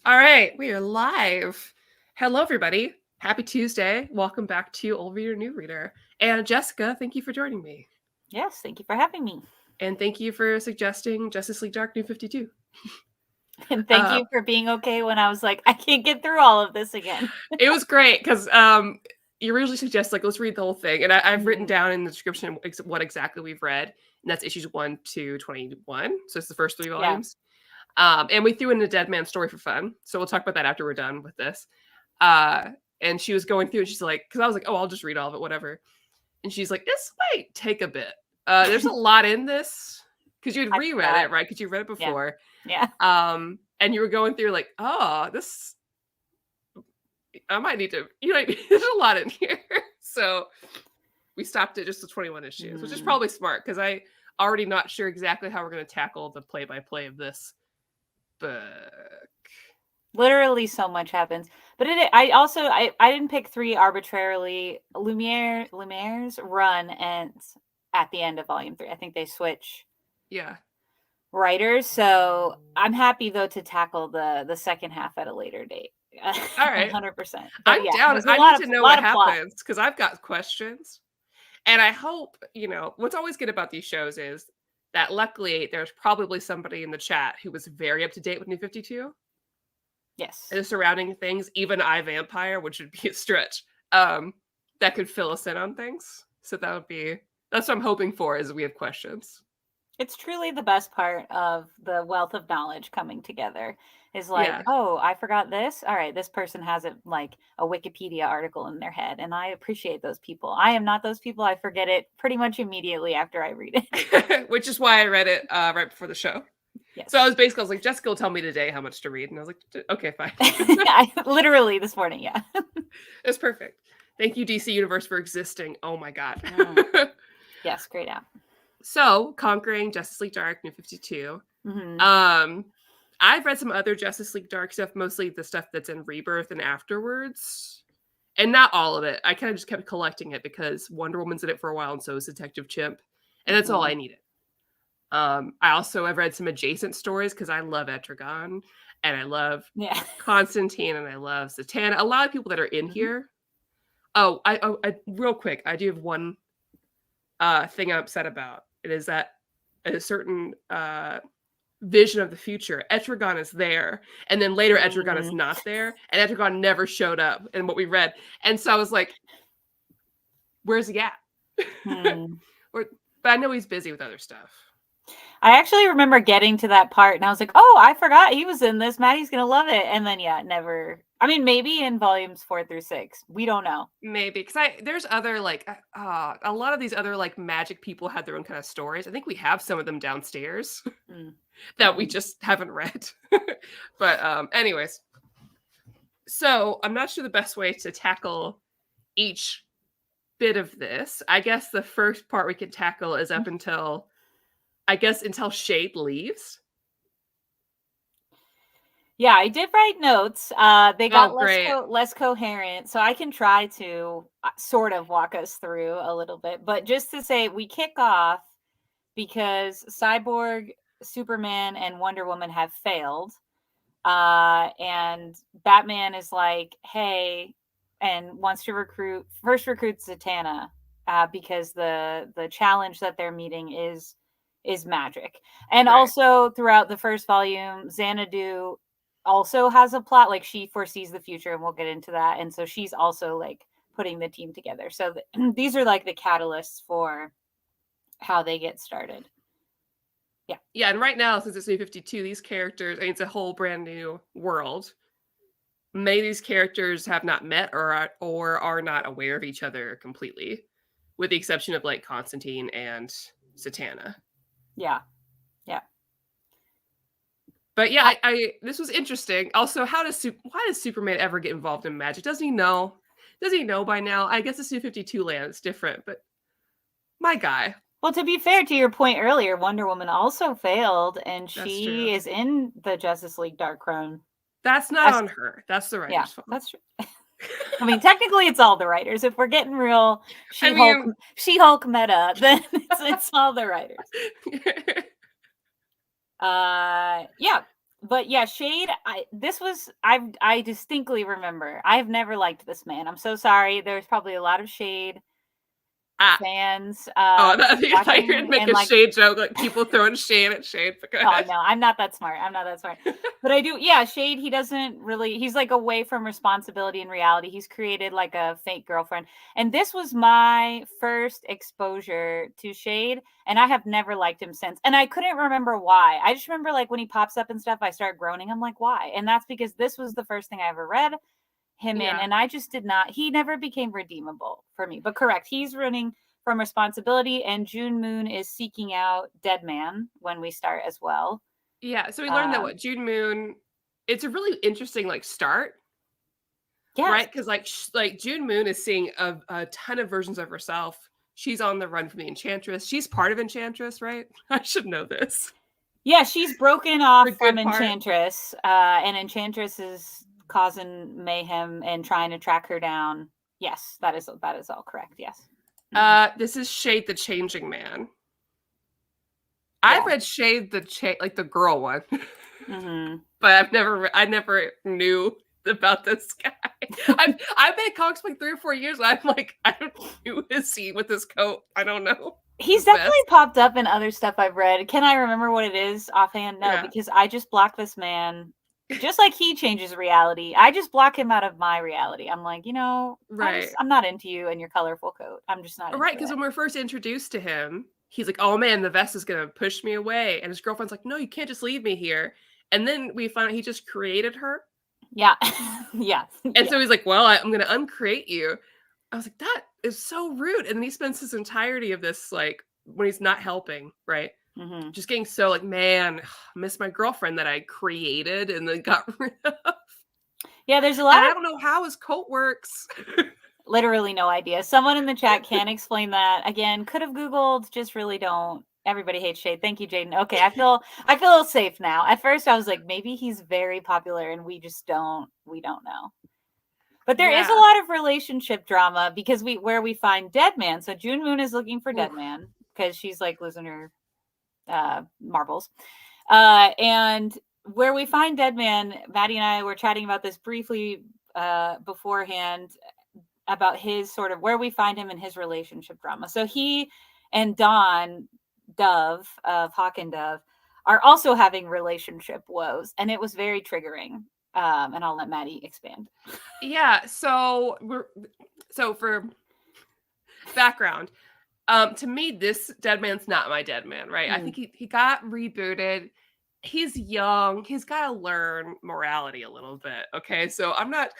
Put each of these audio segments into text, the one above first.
All right, we are live. Hello, everybody. Happy Tuesday. Welcome back to Old Reader, New Reader. And Jessica, thank you for joining me. Yes, thank you for having me. And thank you for suggesting Justice League Dark N52. And thank you for being okay when I was like, I can't get through all of this again. It was great because you usually suggest, like, let's read the whole thing. And I've written down in the description what exactly we've read. And that's issues 1 to 21. So it's the first 3 volumes. And we threw in a Deadman story for fun. So we'll talk about that after we're done with this. And she was going through and she's like, because I was like, oh, I'll just read all of it, whatever. And she's like, this might take a bit. There's a lot in this because you had reread it, right? Because you read it before. Yeah. And you were going through like, oh, this, I might need to, there's a lot in here. So we stopped at just the 21 issues, which is probably smart because I already not sure exactly how we're going to tackle the play-by-play of this book. Literally so much happens. But I didn't pick 3 arbitrarily. Lumiere's run ends at the end of volume 3. I think they switch writers. So I'm happy though to tackle the second half at a later date. All right. 100%. I'm down. I need to know what happens because I've got questions. And I hope, what's always good about these shows is that luckily there's probably somebody in the chat who was very up to date with N52. Yes. And the surrounding things, even iVampire, which would be a stretch, that could fill us in on things. So that's what I'm hoping for is we have questions. It's truly the best part of the wealth of knowledge coming together is like, oh, I forgot this. All right, this person has it like a Wikipedia article in their head. And I appreciate those people. I am not those people. I forget it pretty much immediately after I read it. Which is why I read it right before the show. Yes. So I was like, Jessica will tell me today how much to read. And I was like, okay, fine. Literally this morning, yeah. It's perfect. Thank you, DC Universe, for existing. Oh my God. Yes, great app. So, Conquering Justice League Dark, N52. I've read some other Justice League Dark stuff, mostly the stuff that's in Rebirth and afterwards. And not all of it. I kind of just kept collecting it because Wonder Woman's in it for a while and so is Detective Chimp. And that's all I needed. I also have read some adjacent stories because I love Etrigan and I love Constantine and I love Zatanna. A lot of people that are in here. Oh, I real quick, I do have one thing I'm upset about. It is that a certain vision of the future, Etrigan is there, and then later Etrigan is not there, and Etrigan never showed up in what we read. And so I was like, where's he at? But I know he's busy with other stuff. I actually remember getting to that part and I was like, oh, I forgot he was in this. Maddie's going to love it. And then, never. I mean, maybe in volumes 4 through 6. We don't know. Maybe. Because there's other, like, a lot of these other, like, magic people had their own kind of stories. I think we have some of them downstairs that we just haven't read. But anyways. So I'm not sure the best way to tackle each bit of this. I guess the first part we can tackle is up until Shade leaves. Yeah, I did write notes. They got less coherent, so I can try to sort of walk us through a little bit. But just to say, we kick off because Cyborg, Superman, and Wonder Woman have failed. And Batman is like, hey, and wants to recruit Zatanna because the challenge that they're meeting is magic. And also throughout the first volume, Xanadu also has a plot, like she foresees the future, and we'll get into that. And so she's also like putting the team together. So these are like the catalysts for how they get started. Yeah, and right now, since it's N52, these characters, it's a whole brand new world. Many of these characters have not met or are not aware of each other completely, with the exception of like Constantine and Zatanna. Yeah. But yeah, I this was interesting. Also, why does Superman ever get involved in magic? Doesn't he know? Does he know by now? I guess it's N52 land. It's different, but my guy. Well, to be fair to your point earlier, Wonder Woman also failed, and she is in the Justice League Darkroom. That's not on her. That's the writer's fault. That's true. I mean, technically, it's all the writers. If we're getting real She-Hulk meta, then it's all the writers. But yeah, Shade, I distinctly remember. I've never liked this man. I'm so sorry. There's probably a lot of Shade fans. I thought you were gonna make a like, Shade joke, like people throwing shade at Shade. Oh no, I'm not that smart. But I do, yeah, Shade, he's like away from responsibility and reality. He's created like a fake girlfriend. And this was my first exposure to Shade, and I have never liked him since. And I couldn't remember why. I just remember like when he pops up and stuff, I start groaning. I'm like, why? And that's because this was the first thing I ever read him in, and I just he never became redeemable for me. But correct, he's running from responsibility, and June Moon is seeking out Deadman when we start as well. Yeah, so we learned that June Moon, it's a really interesting like start. Yes. Right? Because like June Moon is seeing a ton of versions of herself. She's on the run from the Enchantress. She's part of Enchantress, right? I should know this. Yeah, she's broken off from Enchantress, and Enchantress is causing mayhem and trying to track her down. Yes, that is all correct. Yes. This is Shade the Changing Man. I've read Shade like the girl one, but I never knew about this guy. I've been in comics for like 3 or 4 years, and I'm like, I don't know who is he with this coat. I don't know. He's definitely popped up in other stuff I've read. Can I remember what it is offhand? No, because I just blocked this man. Just like he changes reality, I just block him out of my reality. I'm like, I'm not into you and your colorful coat. I'm just not. Right, because when we're first introduced to him, he's like, "Oh man, the vest is gonna push me away," and his girlfriend's like, "No, you can't just leave me here." And then we find out he just created her. Yeah, yeah. And so he's like, "Well, I'm gonna uncreate you." I was like, "That is so rude." And then he spends his entirety of this like when he's not helping, right? Just getting so like, man, miss my girlfriend that I created and then got rid of. Yeah, there's a lot. I don't know how his coat works. Literally no idea. Someone in the chat can explain that. Again, could have Googled, just really don't. Everybody hates Shade. Thank you, Jaden. Okay, I feel safe now. At first I was like, maybe he's very popular and we don't know. But there is a lot of relationship drama because where we find Deadman. So June Moon is looking for Deadman because she's like losing her marbles. And where we find Deadman, Maddie and I were chatting about this briefly beforehand about his sort of where we find him in his relationship drama. So he and Dove of Hawk and Dove are also having relationship woes, and it was very triggering. And I'll let Maddie expand. Yeah, so for background, to me, this Deadman's not my Deadman, right? I think he got rebooted. He's young. He's got to learn morality a little bit. Okay, so I'm not.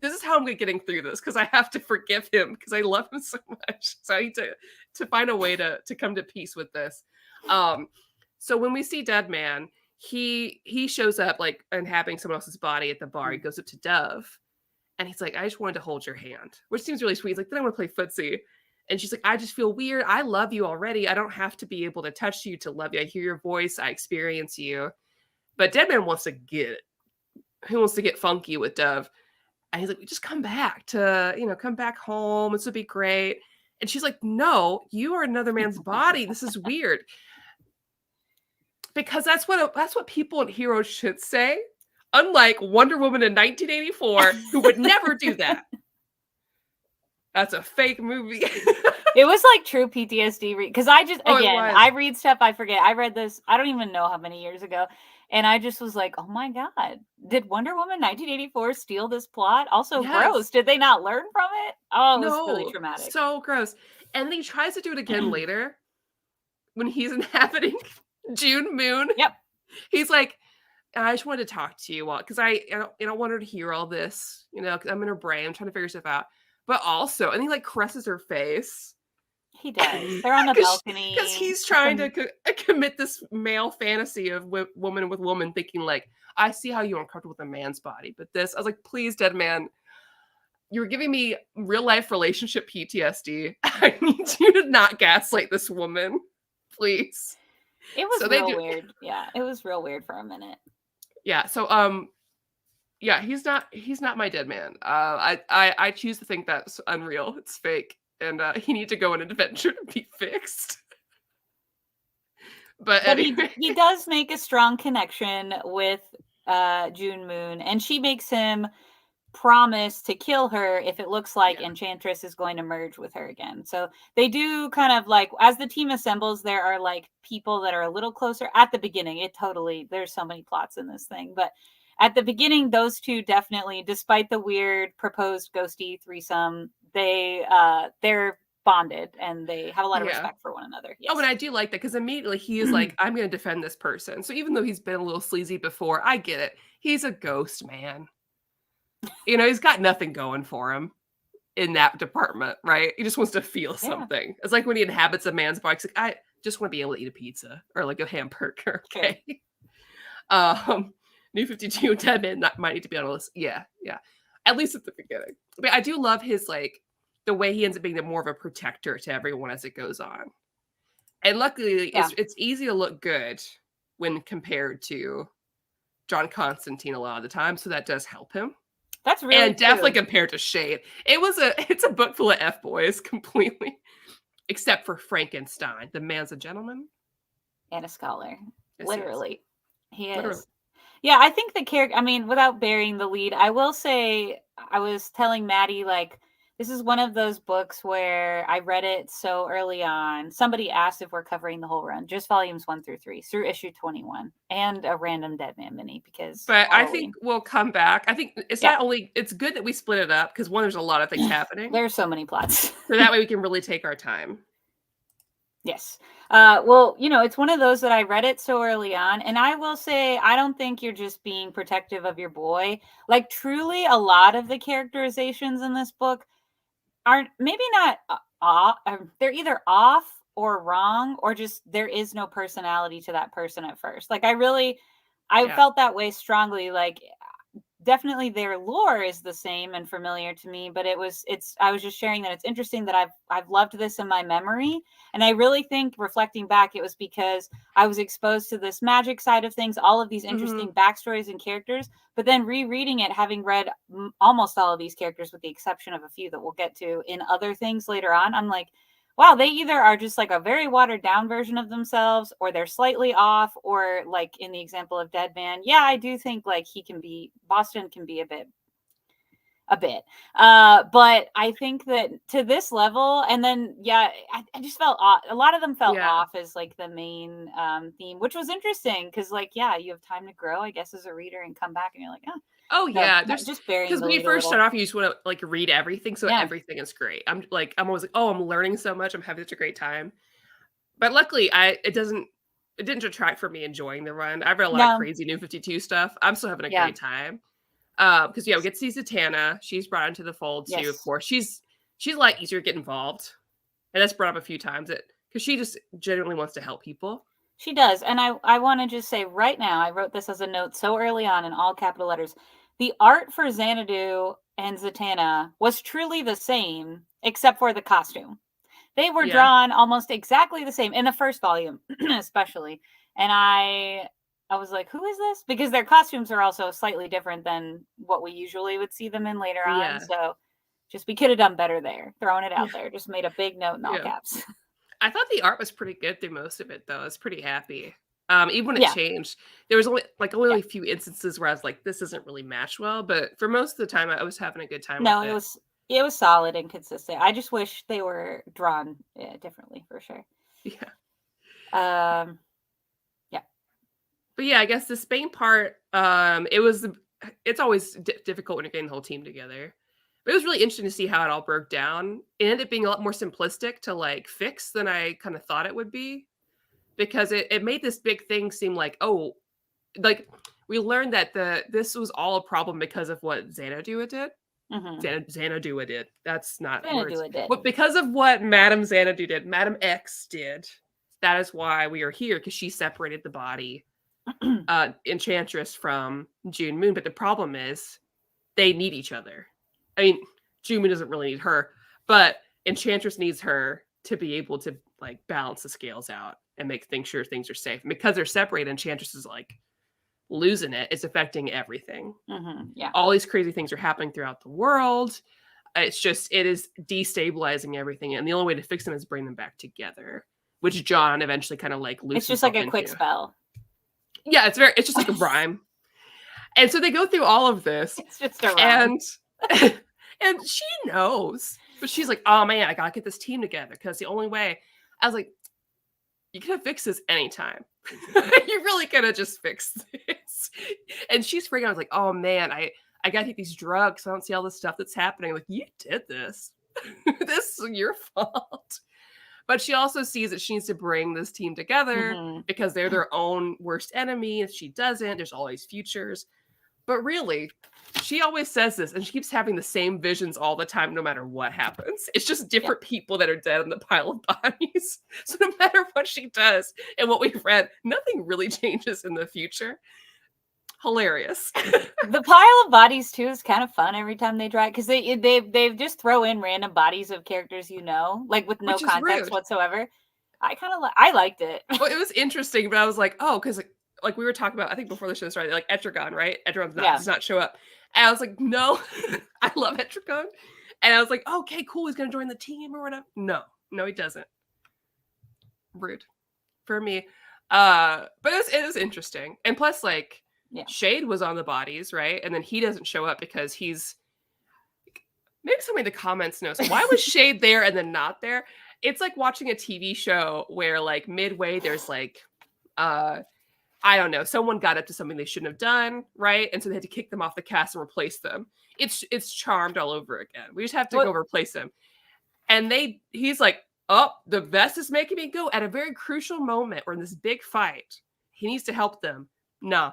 This is how I'm getting through this because I have to forgive him because I love him so much. So I need to find a way to come to peace with this. So when we see Deadman, he shows up like inhabiting someone else's body at the bar. He goes up to Dove, and he's like, "I just wanted to hold your hand," which seems really sweet. He's like, "Then I want to play footsie." And she's like, "I just feel weird. I love you already. I don't have to be able to touch you to love you. I hear your voice. I experience you." But Deadman wants to get it. He wants to get funky with Dove. And he's like, "Just come back come back home. This would be great." And she's like, "No, you are another man's body. This is weird." Because that's what people and heroes should say. Unlike Wonder Woman in 1984, who would never do that. That's a fake movie. It was like true PTSD because I read stuff I forget. I read this, I don't even know how many years ago. And I just was like, oh my God, did Wonder Woman 1984 steal this plot? Also gross. Did they not learn from it? Oh, it was really traumatic. So gross. And then he tries to do it again later when he's inhabiting June Moon. Yep. He's like, "I just wanted to talk to you because I don't want her to hear all this, because I'm in her brain. I'm trying to figure stuff out." But also, and he like caresses her face. He does. They're on the balcony. Because he's trying to commit this male fantasy of woman with woman, thinking like, "I see how you're uncomfortable with a man's body." But I was like, please, Deadman, you're giving me real life relationship PTSD. I need you to not gaslight this woman, please. It was weird. Yeah, it was real weird for a minute. Yeah. So yeah, he's not my Deadman. I choose to think that's unreal. It's fake. And he needs to go on an adventure to be fixed. But anyway. he does make a strong connection with June Moon, and she makes him promise to kill her if it looks like Enchantress is going to merge with her again. So they do kind of like, as the team assembles, there are like people that are a little closer at the beginning. There's so many plots in this thing, but at the beginning, those two definitely, despite the weird proposed ghosty threesome, they're bonded and they have a lot of respect for one another. Yes. Oh, and I do like that because immediately he is like, I'm going to defend this person. So even though he's been a little sleazy before, I get it. He's a ghost man. You know, he's got nothing going for him in that department, right? He just wants to feel something. It's like when he inhabits a man's body. He's like, I just want to be able to eat a pizza or like a hamburger. Okay. New 52 Deadman might need to be on a list. Yeah. At least at the beginning. But I do love his like the way he ends up being more of a protector to everyone as it goes on. And luckily, it's easy to look good when compared to John Constantine a lot of the time, so that does help him. That's really and definitely compared to Shade. It's a book full of F-boys completely, except for Frankenstein. The man's a gentleman and a scholar. Yes, literally, he is. Literally. Yeah, I think the character. I mean, without burying the lead, I will say I was telling Maddie like. This is one of those books where I read it so early on. Somebody asked if we're covering the whole run, just volumes 1 through 3, through issue 21, and a random Deadman mini because. But Halloween. I think we'll come back. I think it's not only. It's good that we split it up because there's a lot of things happening. There's so many plots. So that way we can really take our time. Yes. Well, it's one of those that I read it so early on, and I will say I don't think you're just being protective of your boy. Like truly, a lot of the characterizations in this book. Are maybe not off. They're either off or wrong, or just there is no personality to that person at first. Like I felt that way strongly. Like definitely their lore is the same and familiar to me, but I was just sharing that it's interesting that I've loved this in my memory, and I really think reflecting back, it was because I was exposed to this magic side of things, all of these interesting backstories and characters, but then rereading it, having read almost all of these characters with the exception of a few that we'll get to in other things later on, I'm like, wow, they either are just like a very watered down version of themselves, or they're slightly off, or like in the example of Deadman, I do think like Boston can be a bit. But I think that to this level, and then, I just felt off. A lot of them felt off as like the main theme, which was interesting because like, you have time to grow, I guess, as a reader and come back and you're like, there's just because when you first start off, you just want to like read everything, so everything is great. I'm always like, I'm learning so much, I'm having such a great time. But luckily, it didn't detract from me enjoying the run. I've read a lot of crazy New 52 stuff. I'm still having a great time. Because we get to see Zatanna. She's brought into the fold too. Of course, she's a lot easier to get involved, and that's brought up a few times. Because she just genuinely wants to help people. She does, and I want to just say right now, I wrote this as a note so early on in all capital letters. The art for Xanadu and Zatanna was truly the same, except for the costume. They were drawn almost exactly the same in the first volume, especially. And I was like, who is this? Because their costumes are also slightly different than what we usually would see them in later on. So we could have done better there. Throwing it out there. Just made a big note in all caps. I thought the art was pretty good through most of it, though. I was pretty happy. Even when it changed, there was only a few instances where I was like, this isn't really matched well. But for most of the time, I was having a good time with it. It was solid and consistent. I just wish they were drawn differently, for sure. Yeah. But I guess the Spain part, it's always difficult when you're getting the whole team together. But it was really interesting to see how it all broke down. It ended up being a lot more simplistic to like fix than I kind of thought it would be. Because it made this big thing seem like, we learned that this was all a problem because of what Xanadu did. Xanadu did. That's not words. But because of what Madame Xanadu did, Madame X did, that is why we are here, because she separated the body, Enchantress from June Moon. But the problem is they need each other. I mean, June Moon doesn't really need her, but Enchantress needs her to be able to like balance the scales out and make sure things are safe. And because they're separated, Enchantress is like losing it. It's affecting everything. All these crazy things are happening throughout the world. It is destabilizing everything. And the only way to fix them is bring them back together. which John eventually kind of like loosens. It's just like a quick spell. Yeah, it's just like a rhyme. And so they go through all of this. It's just a rhyme. And she knows, but she's like, oh man, I gotta get this team together because the only way. I was like, you could have fixed this anytime. You really could have just fixed this. And she's freaking out. I was like, oh man, I gotta take these drugs. So I don't see all this stuff that's happening. Like, you did this. This is your fault. But she also sees that she needs to bring this team together because they're their own worst enemy. If she doesn't, there's always futures. But really, she always says this, and she keeps having the same visions all the time, no matter what happens. It's just different people that are dead in the pile of bodies. So no matter what she does and what we've read, nothing really changes in the future. Hilarious. The pile of bodies too is kind of fun every time they try, because they just throw in random bodies of characters, like with no context whatsoever. I liked it. Well, it was interesting, but I was like, oh, because like we were talking about, I think before the show started, like Etragon, right? Etragon does not show up. And I was like, no, I love Etragon. And I was like, okay, cool, he's going to join the team or whatever. No, he doesn't. Rude for me. But it was interesting. And plus, like, Shade was on the bodies, right? And then he doesn't show up because he's... Maybe somebody in the comments knows. Why was Shade there and then not there? It's like watching a TV show where, like, midway there's, like... I don't know, someone got up to something they shouldn't have done, right? And so they had to kick them off the cast and replace them. It's Charmed all over again. We just have to go replace them. And he's like, oh, the vest is making me go at a very crucial moment or in this big fight. He needs to help them. Nah,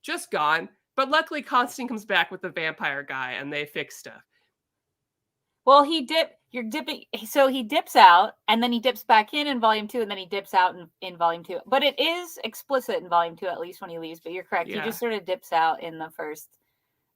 just gone. But luckily Constantine comes back with the vampire guy and they fix stuff. Well, so he dips out, and then he dips back in volume 2, and then he dips out in volume 2. But it is explicit in volume 2, at least when he leaves, but you're correct. Yeah. He just sort of dips out in the first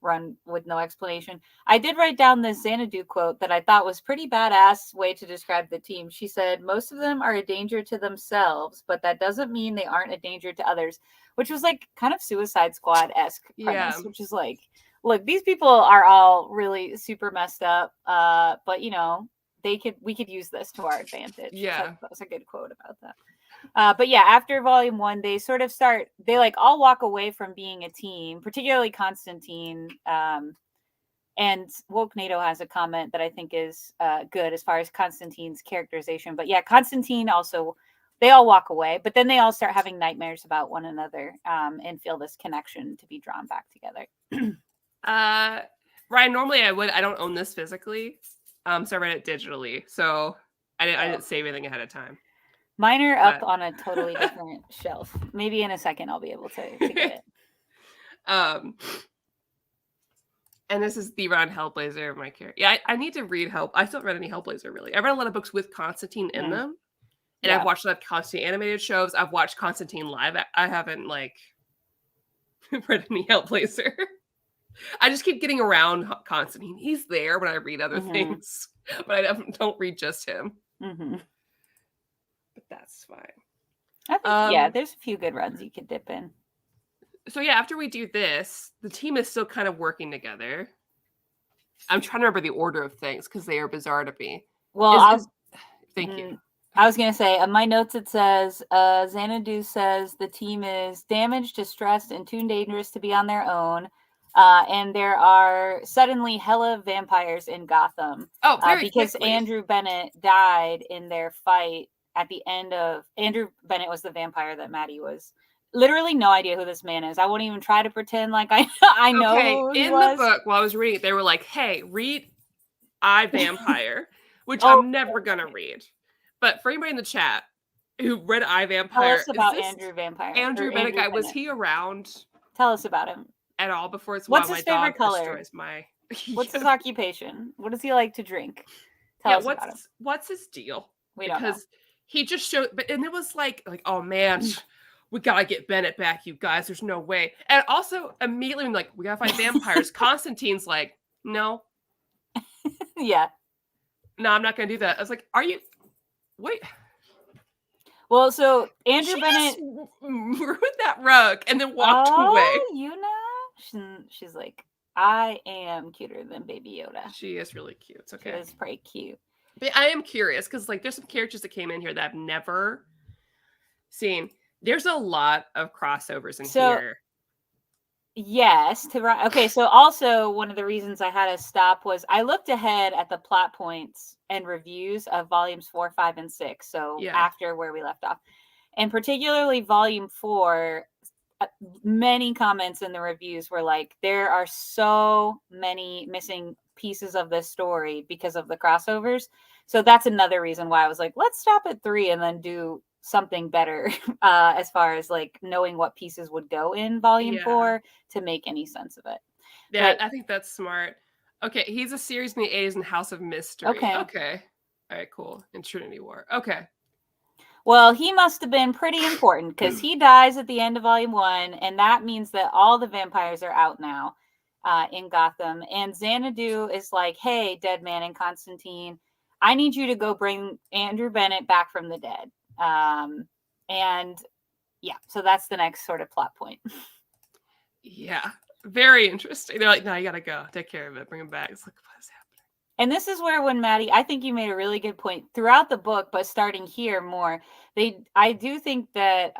run with no explanation. I did write down this Xanadu quote that I thought was pretty badass way to describe the team. She said, most of them are a danger to themselves, but that doesn't mean they aren't a danger to others, which was like kind of Suicide Squad-esque premise, which is like, look, these people are all really super messed up, but we could use this to our advantage. Yeah, so that was a good quote about that. But yeah, after volume 1, they sort of they like all walk away from being a team, particularly Constantine. And Woke NATO has a comment that I think is good as far as Constantine's characterization. But yeah, Constantine also, they all walk away, but then they all start having nightmares about one another and feel this connection to be drawn back together. Ryan, normally I don't own this physically, so I read it digitally, so I didn't save anything ahead of time. Mine are up on a totally different shelf. Maybe in a second I'll be able to get it. And this is the Ron Hellblazer, my character. Yeah, I need to read I still haven't read any Hellblazer, really. I read a lot of books with Constantine in them, and I've watched a lot of Constantine animated shows. I've watched Constantine live. I haven't, like, read any Hellblazer. I just keep getting around Constantine. He's there when I read other things, but I don't read just him. But that's fine. I think, there's a few good runs you could dip in. So yeah, after we do this, the team is still kind of working together. I'm trying to remember the order of things because they are bizarre to me. Well, thank you. I was going to say, on my notes, it says, Xanadu says the team is damaged, distressed, and too dangerous to be on their own. And there are suddenly hella vampires in Gotham. Oh, very because quickly. Andrew Bennett died in their fight at the end of... Andrew Bennett was the vampire that Maddie was. Literally no idea who this man is. I won't even try to pretend like I know who he was. In the book, while I was reading it, they were like, hey, read I, Vampire, which I'm never going to read. But for anybody in the chat who read I, Vampire... Tell us about Andrew Vampire. Andrew Bennett guy, was he around? Tell us about him. At all before it's what's his favorite color? Destroys my... What's his occupation? What does he like to drink? Tell us about him. What's his deal? We don't know. Because he just showed, and it was like, oh man, we gotta get Bennett back, you guys. There's no way. And also immediately when like we gotta fight vampires, Constantine's like, no. Yeah. No, I'm not gonna do that. I was like, are you? Wait. Well, so Andrew Bennett ruined that rug and then walked away. You know. She's like, I am cuter than Baby Yoda. She is really cute. It's okay. She is pretty cute. But I am curious because like there's some characters that came in here that I've never scene. There's a lot of crossovers in here. Yes. Okay, so also one of the reasons I had to stop was I looked ahead at the plot points and reviews of volumes 4, 5, and 6. So after where we left off. And particularly volume 4, many comments in the reviews were like, there are so many missing pieces of this story because of the crossovers. So that's another reason why I was like, let's stop at 3 and then do something better as far as like knowing what pieces would go in volume 4 to make any sense of it. Yeah, but I think that's smart. Okay, he's a series in the 80s in House of Mystery. Okay. All right, cool. In Trinity War. Okay. Well, he must have been pretty important because he dies at the end of volume 1, and that means that all the vampires are out now in Gotham. And Xanadu is like, hey, Deadman and Constantine, I need you to go bring Andrew Bennett back from the dead. And yeah, so that's the next sort of plot point. Yeah, very interesting. They're like, no, you gotta go. Take care of it. Bring him back. It's like, what is happening? And this is where when Maddie, I think you made a really good point throughout the book, but starting here more, I do think that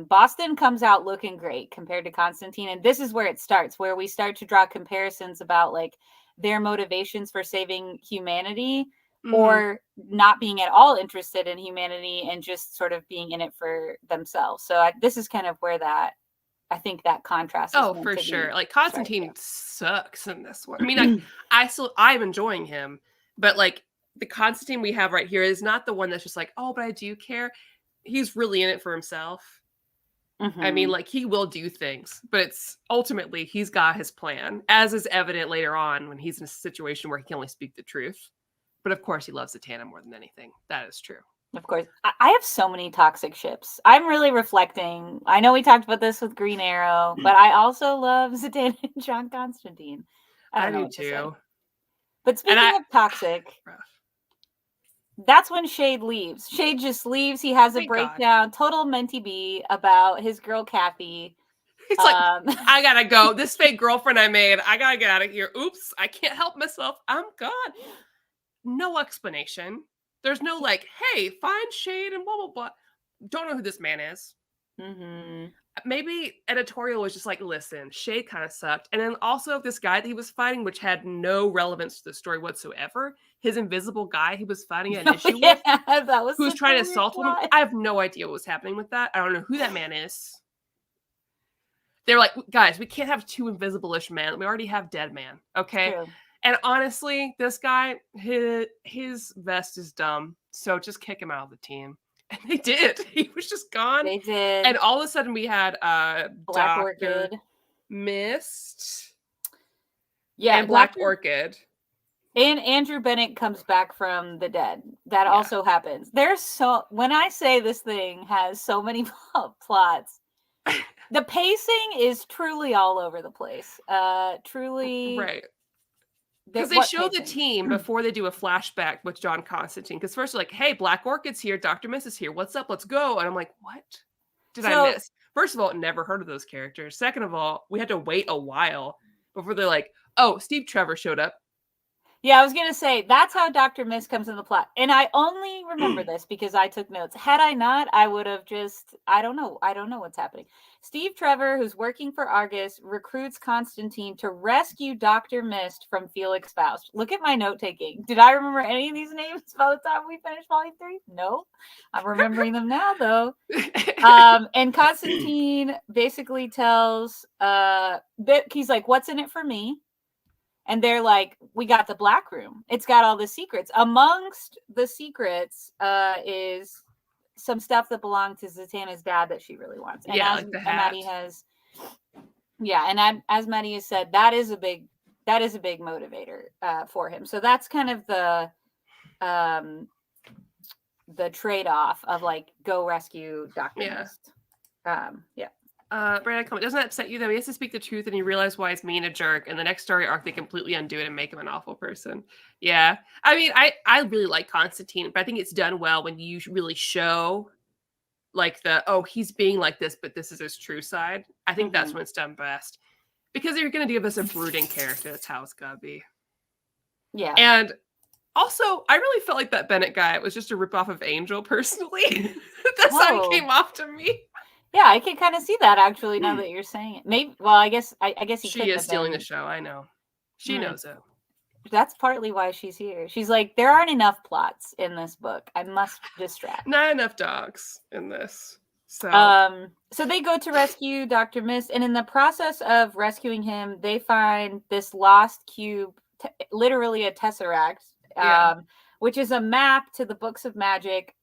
Boston comes out looking great compared to Constantine. And this is where it starts, where we start to draw comparisons about like their motivations for saving humanity or not being at all interested in humanity and just sort of being in it for themselves. So this is kind of where I think that contrast is for sure. Like Constantine sucks in this one. I mean, like, I'm enjoying him, but like the Constantine we have right here is not the one that's just like, oh, but I do care. He's really in it for himself. I mean, like, he will do things, but it's ultimately he's got his plan, as is evident later on when he's in a situation where he can only speak the truth. But of course, he loves Zatanna more than anything. That is true. Of course. I have so many toxic ships. I'm really reflecting. I know we talked about this with Green Arrow, but I also love Zatanna and John Constantine. I do too. But speaking of toxic, that's when Shade leaves. Shade just leaves. He has a breakdown, total mentee B about his girl Kathy. He's like, I gotta go. This fake girlfriend I made, I gotta get out of here. Oops, I can't help myself. I'm gone. No explanation. There's no like, hey, find Shade and blah, blah, blah. Don't know who this man is. Maybe editorial was just like, listen, Shade kind of sucked. And then also this guy that he was fighting, which had no relevance to the story whatsoever, his invisible guy he was fighting an issue with, who was trying to assault women. I have no idea what was happening with that. I don't know who that man is. They're like, guys, we can't have 2 invisible-ish men. We already have Deadman, okay? True. And honestly, this guy, his vest is dumb. So just kick him out of the team. And they did. He was just gone. They did. And all of a sudden we had Black Orchid. Mist. Yeah. And Black Orchid. And Andrew Bennett comes back from the dead. That also happens. When I say this thing has so many plots, the pacing is truly all over the place. Truly. Right. Because they show the team before they do a flashback with John Constantine. Because first they're like, hey, Black Orchid's here. Dr. Miss is here. What's up? Let's go. And I'm like, what did I miss? First of all, never heard of those characters. Second of all, we had to wait a while before they're like, oh, Steve Trevor showed up. Yeah, I was going to say, that's how Dr. Miss comes in the plot. And I only remember this because I took notes. Had I not, I would have just, I don't know what's happening. Steve Trevor, who's working for Argus, recruits Constantine to rescue Dr. Mist from Felix Faust. Look at my note-taking. Did I remember any of these names by the time we finished Volume 3? No. I'm remembering them now, though. And Constantine basically tells, he's like, what's in it for me? And they're like, we got the Black Room. It's got all the secrets. Amongst the secrets is some stuff that belonged to Zatanna's dad that she really wants. And like the hat. Maddie has, and as Maddie has said, that is a big motivator for him. So that's kind of the trade-off of like, go rescue Dr. Mist. Brandon, comment. Doesn't that upset you though? He has to speak the truth and you realize why he's being a jerk. And the next story arc, they completely undo it and make him an awful person. Yeah. I mean, I really like Constantine, but I think it's done well when you really show like he's being like this, but this is his true side. I think that's when it's done best. Because you're going to give us a brooding character. That's how it's got to be. Yeah. And also, I really felt like that Bennett guy was just a ripoff of Angel, personally. The sun came off to me. Yeah, I can kind of see that actually now that you're saying it. Maybe. Well, I guess she is stealing the show. I know. She knows it. That's partly why she's here. She's like, there aren't enough plots in this book. I must distract. Not enough dogs in this. So they go to rescue Dr. Mist, and in the process of rescuing him, they find this lost cube, literally a tesseract, which is a map to the books of magic,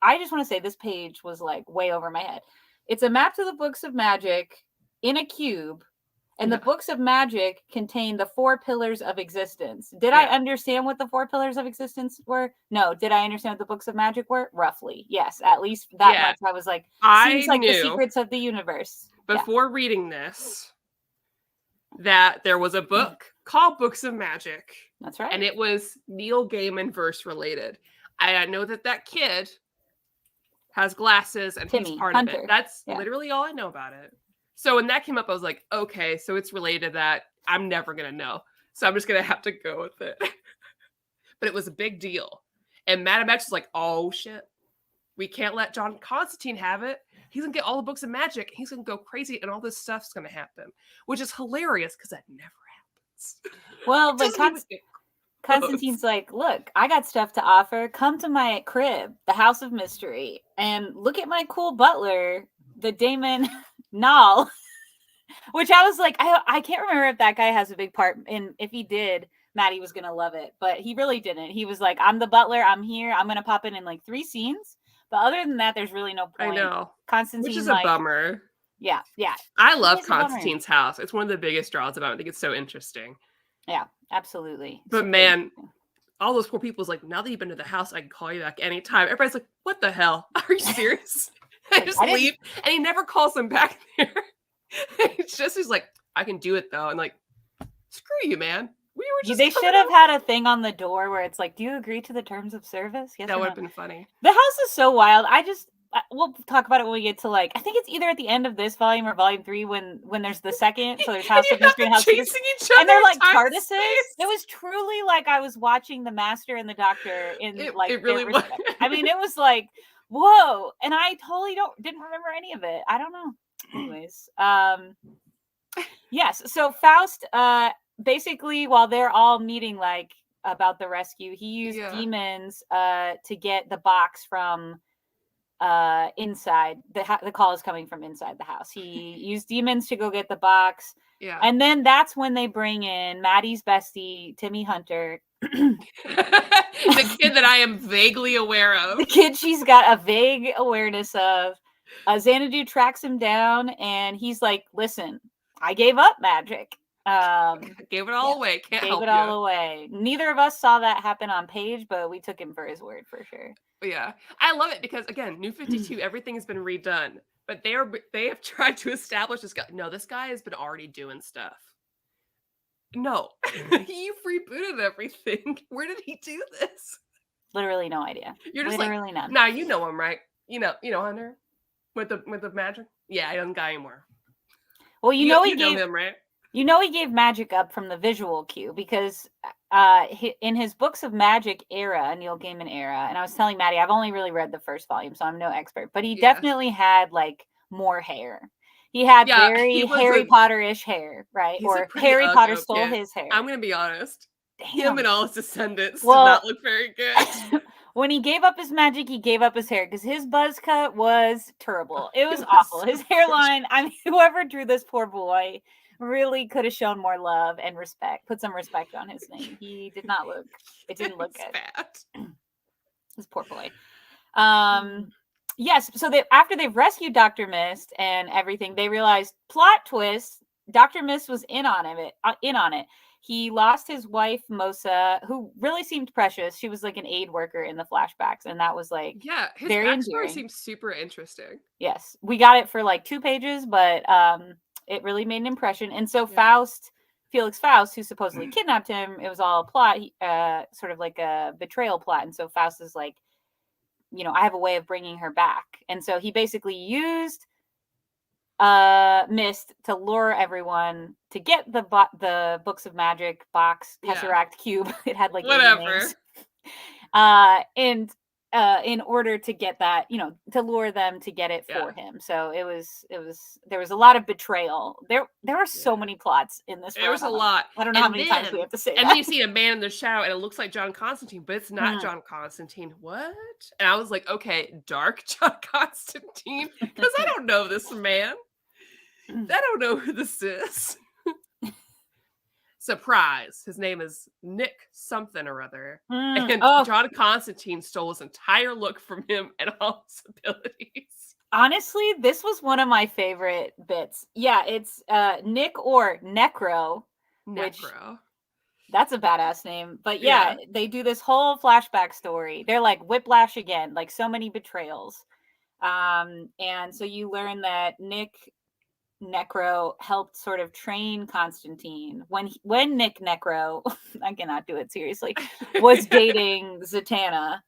I just want to say this page was like way over my head. It's a map to the books of magic in a cube, and the books of magic contain the 4 pillars of existence. Did I understand what the 4 pillars of existence were? No. Did I understand what the books of magic were? Roughly. Yes. At least that much. I was like, seems like the secrets of the universe. Before reading this, that there was a book called Books of Magic. That's right. And it was Neil Gaiman verse related. I know that kid has glasses and he's part of it. That's literally all I know about it. So when that came up, I was like, okay, so it's related to that. I'm never going to know. So I'm just going to have to go with it. But it was a big deal. And Madame X was like, oh, shit. We can't let John Constantine have it. He's going to get all the books of magic. He's going to go crazy and all this stuff's going to happen. Which is hilarious because that never happens. Well, but Constantine's like, look, I got stuff to offer. Come to my crib, the House of Mystery, and look at my cool butler, the Damon Nall, which I was like, I can't remember if that guy has a big part in. If he did, Maddie was gonna love it, but he really didn't. He was like, I'm the butler, I'm here, I'm gonna pop in like 3 scenes, but other than that, there's really no point. I know, Constantine, which is a bummer. Yeah. I love Constantine's house. It's one of the biggest draws about it. I think it's so interesting. Yeah, absolutely. But man, all those poor people's like, now that you've been to the house, I can call you back anytime. Everybody's like, what the hell? Are you serious? I just leave, and he never calls them back there. It's just, he's like, I can do it though, and like, screw you, man. We were just. They should have had a thing on the door where it's like, do you agree to the terms of service? Yes. That would have been funny. The house is so wild. We'll talk about it when we get to like, I think it's either at the end of this volume or volume 3 when there's the second. So there's House of Mystery and House of Secrets, and they're like TARDISes. It was truly like I was watching the Master and the Doctor in it really was. I mean, it was like, whoa, and I totally didn't remember any of it. I don't know. Anyways, yes. So Faust, basically, while they're all meeting like about the rescue, he used demons to get the box from inside. The call is coming from inside the house. He used demons to go get the box. Yeah. And then that's when they bring in Maddie's bestie, Timmy Hunter. The kid that I am vaguely aware of. The kid she's got a vague awareness of. Xanadu tracks him down and he's like, listen, I gave up magic. Gave it all away. Can't help you. Gave it all away. Neither of us saw that happen on page, but we took him for his word for sure. Yeah. I love it because, again, New 52, everything has been redone. But they have tried to establish this guy. No, this guy has been already doing stuff. No. You've rebooted everything. Where did he do this? Literally no idea. You're just literally none. Nah, you know him, right? You know Hunter? With the magic? Yeah, he doesn't got anymore. Well, you know he gave him, right? You know he gave magic up from the visual cue because in his books of magic era, Neil Gaiman era, and I was telling Maddie, I've only really read the first volume, so I'm no expert, but he definitely had like more hair. He had very Harry Potter-ish hair, right? Or Harry Potter stole his hair. I'm going to be honest. Damn. Him and all his descendants did not look very good. When he gave up his magic, he gave up his hair because his buzz cut was terrible. It was awful. His hairline, I mean, whoever drew this poor boy really could have shown more love and respect, put some respect on his name. He did not look, it didn't look good. Bad. This poor boy. Yes, so after they've rescued Dr. Mist and everything, they realized, plot twist, Dr. Mist was in on it. He lost his wife, Mosa, who really seemed precious. She was like an aid worker in the flashbacks, and that was like his very backstory endearing. Seems super interesting. Yes, we got it for like 2 pages, but it really made an impression. And so Felix Faust, who supposedly kidnapped him, it was all a plot, sort of like a betrayal plot. And so Faust is like, I have a way of bringing her back. And so he basically used Mist to lure everyone to get the books of magic box, tesseract, cube. It had like whatever. Names. And in order to get that, to lure them to get it for him. So there was a lot of betrayal. There were so many plots in this. There was a lot. I don't know how many times we have to say and that. then you see a man in the shadow and it looks like John Constantine, but it's not John Constantine. What? And I was like, okay, dark John Constantine, because I don't know this man. I don't know who this is. Surprise. His name is Nick something or other. And John Constantine stole his entire look from him and all his abilities. Honestly, this was one of my favorite bits. Yeah, it's Nick or Necro. Necro. That's a badass name. But yeah, they do this whole flashback story. They're like whiplash again, like so many betrayals. And so you learn that Necro helped sort of train Constantine when Nick Necro, I cannot do it seriously, was dating Zatanna.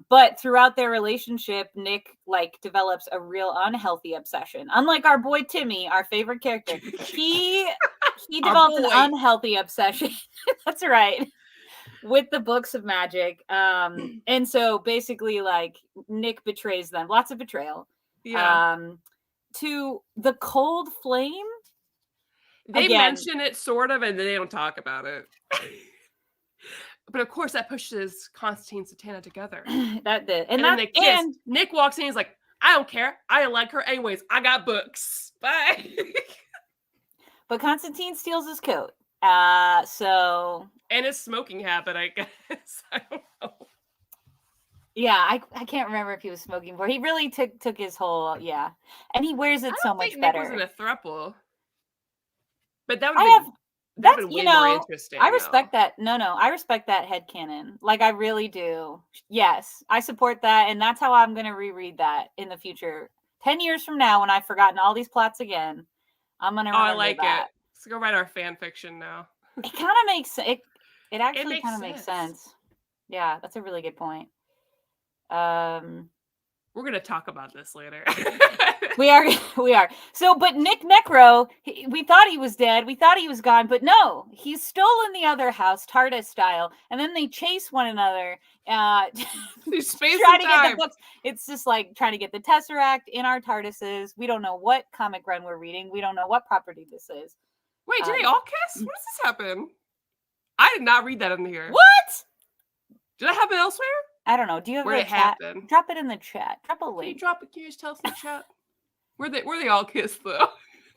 But throughout their relationship, Nick develops a real unhealthy obsession. Unlike our boy Timmy, our favorite character, he developed an unhealthy obsession. That's right. With the books of magic. And so basically Nick betrays them. Lots of betrayal. Yeah. To the cold flame. They mention it sort of, and they don't talk about it. But of course, that pushes Constantine and Zatanna together. That did. And then they kiss. And Nick walks in, he's like, I don't care. I like her anyways. I got books. Bye. But Constantine steals his coat. And his smoking habit, I guess. I don't know. Yeah, I can't remember if he was smoking before. He really took his whole, and he wears it so much better. Nick wasn't a throuple, but that would have been way more interesting. I respect that. No, I respect that headcanon. I really do. Yes, I support that, and that's how I'm going to reread that in the future. 10 years from now, when I've forgotten all these plots again, I'm going to remember I like that. it. Let's go write our fan fiction now. It kind of makes it actually kind of makes sense. Yeah, that's a really good point. We're gonna talk about this later. we are. So, but Nick Necro, we thought he was dead. We thought he was gone, but no, he's still in the other house, TARDIS style. And then they chase one another. Space trying to get the books. It's just trying to get the tesseract in our TARDISes. We don't know what comic run we're reading. We don't know what property this is. Wait, did they all kiss? When does this happen? I did not read that in here. What? Did that happen elsewhere? I don't know. Do you have a chat? Drop it in the chat. Drop a link. Can you just tell us in the chat? Where they all kissed though?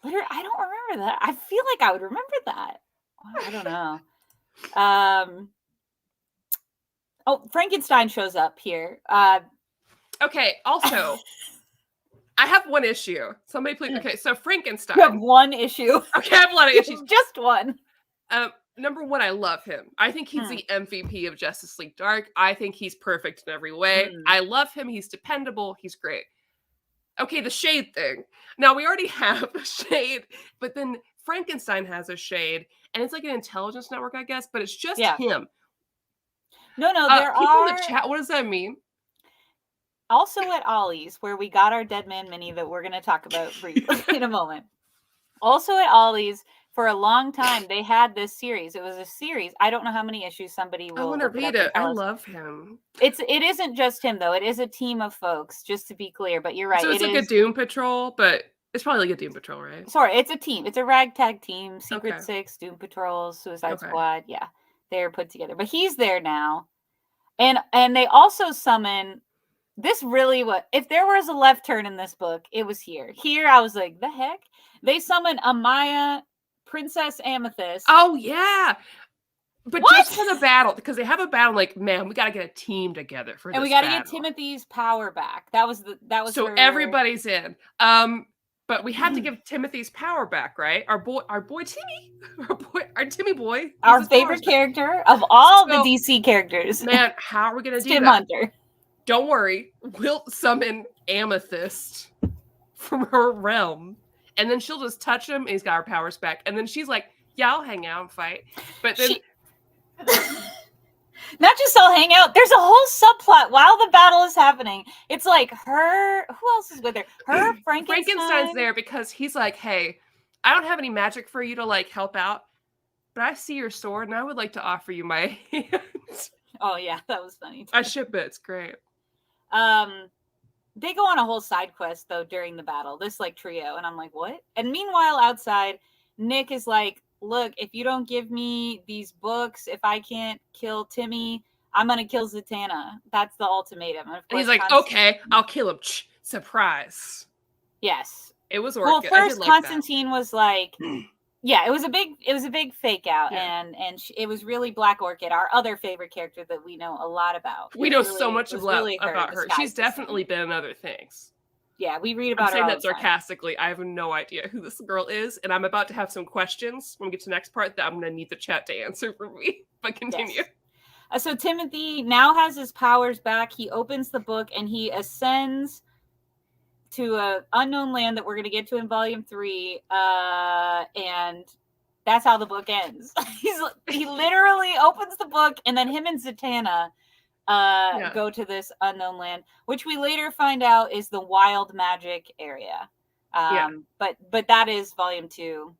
I don't remember that. I feel like I would remember that. I don't know. Frankenstein shows up here. Okay. Also, I have one issue. Somebody please. Okay, so Frankenstein. You have one issue. Okay, I have a lot of issues. Just one. Number one, I love him. I think he's the MVP of Justice League Dark. I think he's perfect in every way. I love him. He's dependable. He's great. Okay, the shade thing. Now, we already have a shade, but then Frankenstein has a shade, and it's like an intelligence network, I guess, but it's just him. No, there are... in the chat, what does that mean? Also at Ollie's, where we got our Deadman mini that we're going to talk about briefly in a moment. Also at Ollie's, for a long time, they had this series. It was a series. I don't know how many issues somebody will. I want to read it. I love him. It isn't just him though. It is a team of folks, just to be clear. But you're right. So it's a Doom Patrol, but it's probably like a Doom Patrol, right? Sorry, it's a team. It's a ragtag team. Secret Six, Doom Patrol, Suicide Squad. Yeah, they're put together. But he's there now, and they also summon. This really if there was a left turn in this book, it was here. Here, I was like, the heck? They summon Amaya. Princess Amethyst. Oh yeah, but just for the battle, because they have a battle. Man, we got to get a team together for this. And we got to get Timothy's power back. That was. So everybody's in. But we have to give Timothy's power back, right? Our boy Timmy, our Timmy boy, our favorite character of all the DC characters. Man, how are we gonna do Tim that? Hunter. Don't worry, we'll summon Amethyst from her realm. And then she'll just touch him, and he's got her powers back. And then she's like, yeah, I'll hang out and fight. But then... Not just I'll hang out. There's a whole subplot while the battle is happening. It's like her... Who else is with her? Her, Frankenstein's there because he's like, hey, I don't have any magic for you to, help out. But I see your sword, and I would like to offer you my hand. Oh yeah, that was funny. I ship it. It's great. They go on a whole side quest though during the battle. This like trio, and I'm like, what? And meanwhile, outside, Nick is like, look, if you don't give me these books, if I can't kill Timmy, I'm gonna kill Zatanna. That's the ultimatum. And he's like, okay, I'll kill him. Surprise. Yes. It was Orchid. Well, first Constantine was like, yeah, it was a big fake out, and it was really Black Orchid, our other favorite character that we know a lot about. We know so much about her. She's definitely been in other things. Yeah, we read about her. I'm saying that sarcastically. I have no idea who this girl is, and I'm about to have some questions when we get to the next part that I'm going to need the chat to answer for me. But continue. Yes. So Timothy now has his powers back. He opens the book and he ascends to an unknown land that we're going to get to in volume 3, and that's how the book ends. He literally opens the book, and then him and Zatanna go to this unknown land, which we later find out is the wild magic area. But that is volume 2.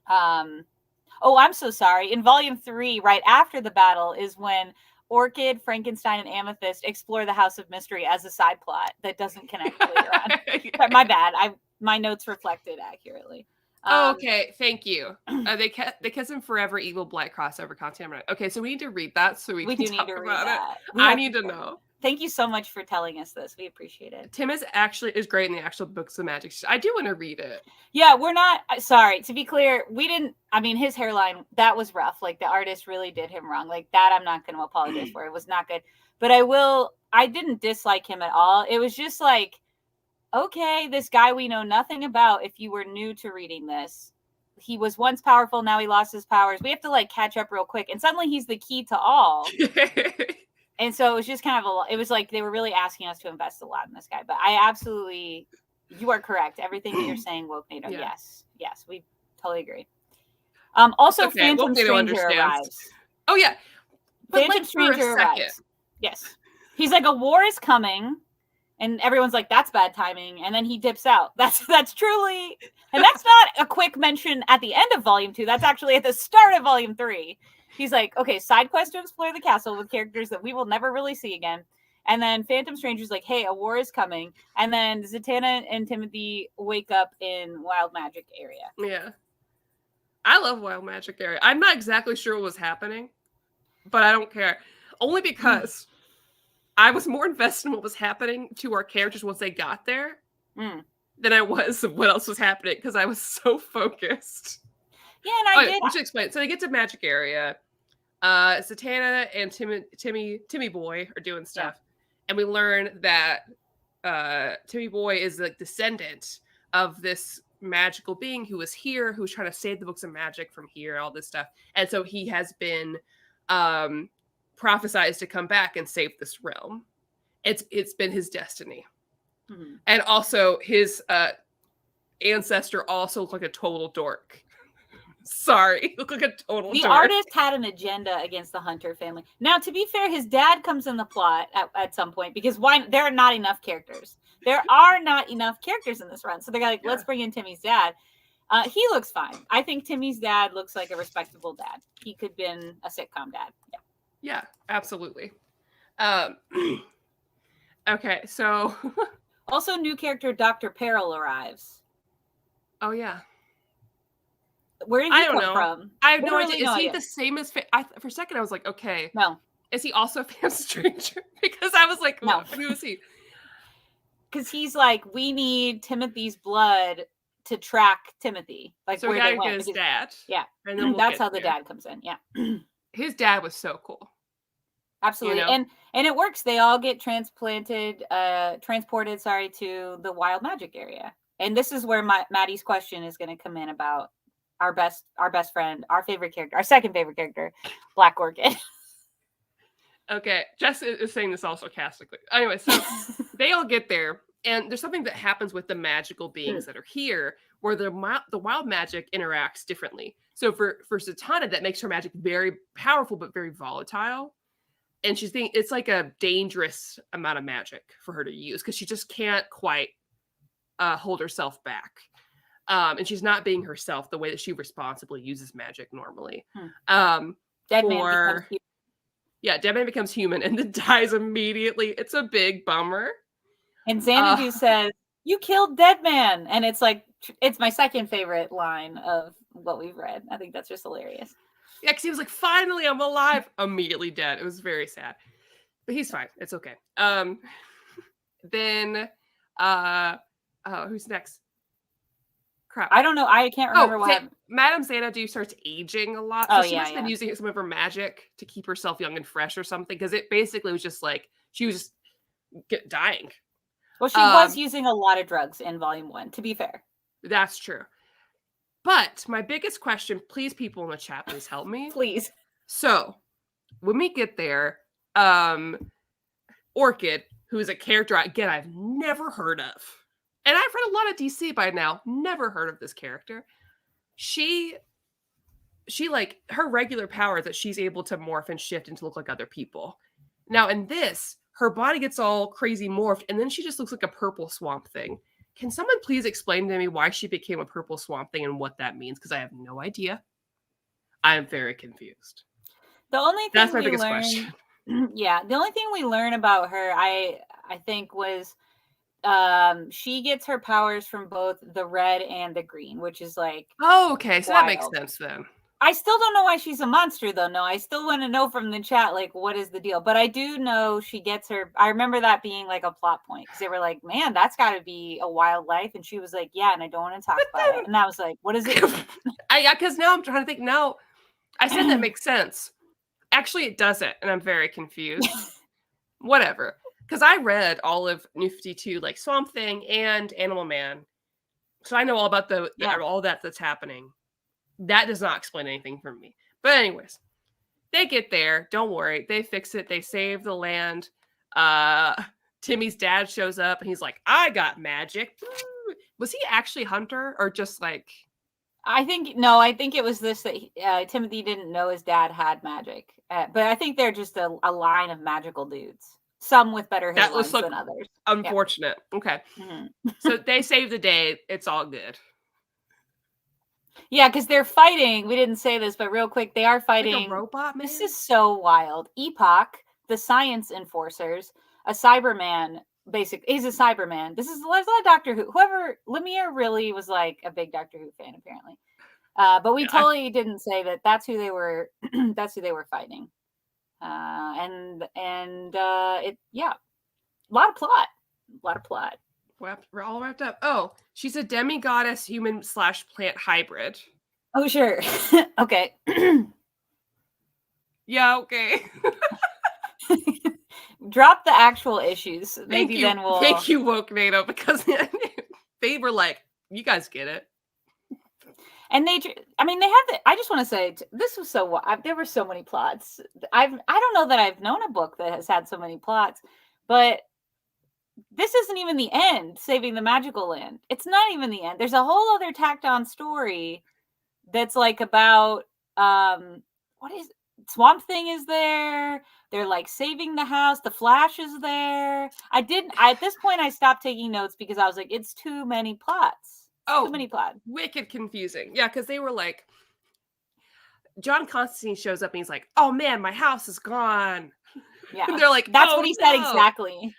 Oh, I'm so sorry. In volume 3, right after the battle, is when Orchid, Frankenstein, and Amethyst explore the House of Mystery as a side plot that doesn't connect later on. My bad. My notes reflected accurately. Okay, thank you. They kept him forever evil black crossover content. Okay, so we need to read that so we can talk about it. I need to know. Thank you so much for telling us this. We appreciate it. Tim is great in the actual books of magic. I do want to read it. Yeah, we're not sorry. To be clear, we didn't. I mean, his hairline, that was rough. Like the artist really did him wrong. Like that, I'm not going to apologize for. It was not good. But I didn't dislike him at all. It was just like, okay, this guy we know nothing about. If you were new to reading this, he was once powerful. Now he lost his powers. We have to like catch up real quick. And suddenly he's the key to all. And so it was just kind of it was like they were really asking us to invest a lot in this guy. But you are correct. Everything that you're saying, Woke NATO. Yeah. Yes, we totally agree. Also, okay, Phantom Stranger arrives. Oh yeah, but Phantom Stranger arrives. Yes, he's like, a war is coming, and everyone's like, that's bad timing. And then he dips out. That's truly, and that's not a quick mention at the end of Volume 2. That's actually at the start of Volume 3. He's like, okay, side quest to explore the castle with characters that we will never really see again. And then Phantom Stranger's like, hey, a war is coming. And then Zatanna and Timothy wake up in Wild Magic area. Yeah. I love Wild Magic area. I'm not exactly sure what was happening, but I don't care. Only because I was more invested in what was happening to our characters once they got there than I was of what else was happening, because I was so focused. Yeah, and I should explain. So they get to Magic area. Zatanna and Timmy Boy are doing stuff. Yeah. And we learn that Timmy Boy is the descendant of this magical being who was here, who's trying to save the books of magic from here, all this stuff. And so he has been prophesized to come back and save this realm. It's been his destiny. Mm-hmm. And also his ancestor also looked like a total dork. Sorry, look like a total The dork. artist had an agenda against the Hunter family. Now, to be fair, his dad comes in the plot at some point, because there are not enough characters. There are not enough characters in this run. So they're like, let's bring in Timmy's dad. He looks fine. I think Timmy's dad looks like a respectable dad. He could have been a sitcom dad. Yeah, absolutely. Okay, so... Also, new character Dr. Peril arrives. Oh, yeah. Where did he come from? I have no idea. Is he the same as... for a second, I was like, okay. No. Is he also a Phantom Stranger? Because I was like, no. Who is he? Because he's like, we need Timothy's blood to track Timothy. Like, so we gotta get his dad. Yeah. And then that's how the dad comes in. Yeah. His dad was so cool. Absolutely. You know? And it works. They all get transported to the Wild Magic area. And this is where Maddie's question is going to come in about our best friend, our favorite character, our second favorite character, Black Orchid. Okay, Jess is saying this also sarcastically. Anyway, so they all get there, and there's something that happens with the magical beings that are here, where the wild magic interacts differently. So for Zatanna, that makes her magic very powerful but very volatile, and it's like a dangerous amount of magic for her to use, because she just can't quite hold herself back. And she's not being herself the way that she responsibly uses magic normally. Deadman Yeah, Deadman becomes human and then dies immediately. It's a big bummer. And Xanadu says, "You killed Deadman," and it's like it's my second favorite line of what we've read. I think that's just hilarious. Yeah, because he was like, "Finally, I'm alive." Immediately dead. It was very sad, but he's fine. It's okay. Then, who's next? Crap. I don't know. I can't remember what happened. Madame Xanadu starts aging a lot. So she must have been using some of her magic to keep herself young and fresh or something. Because it basically was just like she was just dying. Well, she was using a lot of drugs in Volume 1, to be fair. That's true. But my biggest question, please, people in the chat, please help me. Please. So when we get there, Orchid, who is a character, again, I've never heard of. And I've read a lot of DC by now. Never heard of this character. She like, her regular power is that she's able to morph and shift and to look like other people. Now, in this, her body gets all crazy morphed, and then she just looks like a purple swamp thing. Can someone please explain to me why she became a purple swamp thing and what that means? Because I have no idea. I am very confused. The only thing that's my biggest question. Yeah, the only thing we learn about her, I think, was she gets her powers from both the red and the green, which is like okay, so wild. That makes sense then. I still don't know why she's a monster, though. No, I still want to know from the chat, like, what is the deal? But I do know she gets her. I remember that being like a plot point because they were like, man, that's got to be a wild life. And she was like, yeah, and I don't want to talk about it. And I was like, what is it? Because now I'm trying to think. No, I said that makes sense. Actually, it doesn't. And I'm very confused. Whatever. Because I read all of New 52, like Swamp Thing and Animal Man. So I know all about all that's happening. That does not explain anything for me. But anyways, they get there. Don't worry. They fix it. They save the land. Timmy's dad shows up and he's like, I got magic. Was he actually Hunter or just like... I think it was this that Timothy didn't know his dad had magic. But I think they're just a line of magical dudes. Some with better hairlines than others. Unfortunate. Yeah. Okay. Mm-hmm. So they save the day. It's all good. Yeah, because they're fighting. We didn't say this, but real quick, they are fighting. Like a robot man? This is so wild. Epoch, the science enforcers, a Cyberman. He's a Cyberman. This is a lot of Doctor Who. Whoever Lemire really was like a big Doctor Who fan, apparently. But we totally didn't say that. That's who they were. That's who they were fighting. A lot of plot. We're all wrapped up. Oh, she's a demigoddess human/plant hybrid. Oh, sure. Okay. Yeah, okay. Drop the actual issues. Maybe then we'll... Thank you, woke NATO, because they were like, you guys get it. And they have I just want to say, this was there were so many plots. I don't know that I've known a book that has had so many plots, but this isn't even the end, saving the magical land. It's not even the end. There's a whole other tacked on story that's like about, Swamp Thing is there. They're like saving the house. The Flash is there. At this point, I stopped taking notes because I was like, it's too many plots. Too many plots. Wicked confusing. Yeah, because they were like, John Constantine shows up and he's like, oh man, my house is gone. Yeah. And they're like, that's what he said exactly.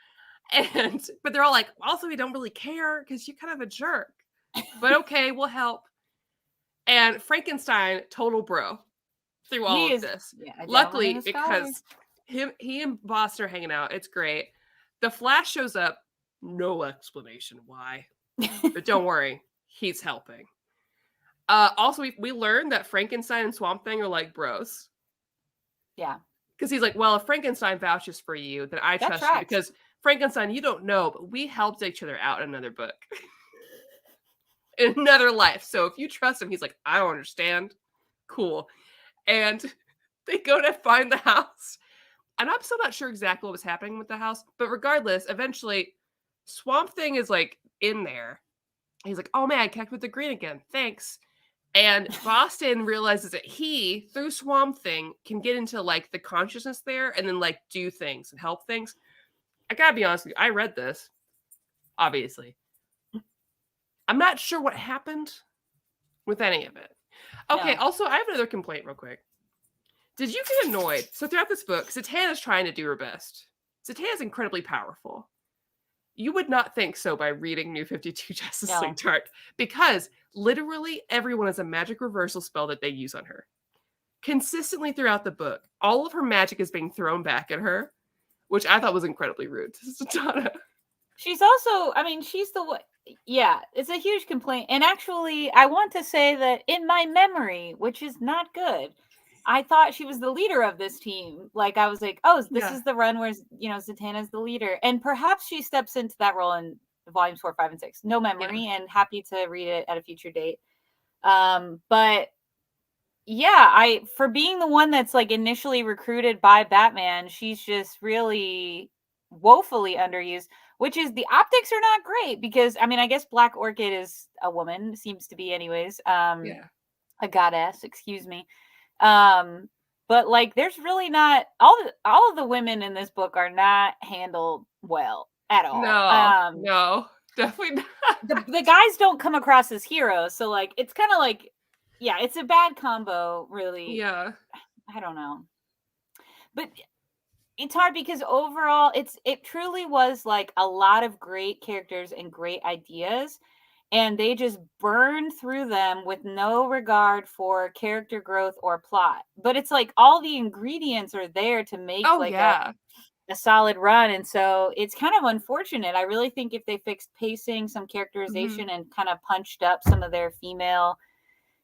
But they're all like, also, we don't really care because you're kind of a jerk. But okay, we'll help. And Frankenstein, total bro through all of this. Yeah, luckily, because he and Boston are hanging out. It's great. The Flash shows up. No explanation why. But don't worry. He's helping. Also, we learned that Frankenstein and Swamp Thing are like bros. Yeah. Because he's like, well, if Frankenstein vouches for you, then I trust you. Because Frankenstein, you don't know, but we helped each other out in another book. In another life. So if you trust him, he's like, I don't understand. Cool. And they go to find the house. And I'm still not sure exactly what was happening with the house. But regardless, eventually, Swamp Thing is like in there. He's like, oh man, I connected with the green again. Thanks. And Boston realizes that he, through Swamp Thing, can get into like the consciousness there and then like do things and help things. I gotta be honest with you. I read this, obviously. I'm not sure what happened with any of it. Okay, Also, I have another complaint real quick. Did you get annoyed? So throughout this book, Zatanna's trying to do her best. Zatanna's incredibly powerful. You would not think so by reading New 52 Justice League Dark, because literally everyone has a magic reversal spell that they use on her. Consistently throughout the book, all of her magic is being thrown back at her, which I thought was incredibly rude to Zatanna. She's also, I mean, she's the one. Yeah, it's a huge complaint. And actually, I want to say that in my memory, which is not good, I thought she was the leader of this team. Like, I was like, oh, this is the run where, Zatanna's the leader. And perhaps she steps into that role in volumes 4, 5, and 6. No memory, and happy to read it at a future date. But yeah, for being the one that's like initially recruited by Batman, she's just really woefully underused, which is the optics are not great because, I mean, I guess Black Orchid is a woman, seems to be anyways. A goddess, excuse me. But like, there's really not all of the women in this book are not handled well at all. No, definitely not. The guys don't come across as heroes, so like, it's kind of like, yeah, it's a bad combo, really. Yeah, I don't know, but it's hard because overall, it truly was like a lot of great characters and great ideas. And they just burn through them with no regard for character growth or plot. But it's like all the ingredients are there to make a solid run. And so it's kind of unfortunate. I really think if they fixed pacing, some characterization, and kind of punched up some of their female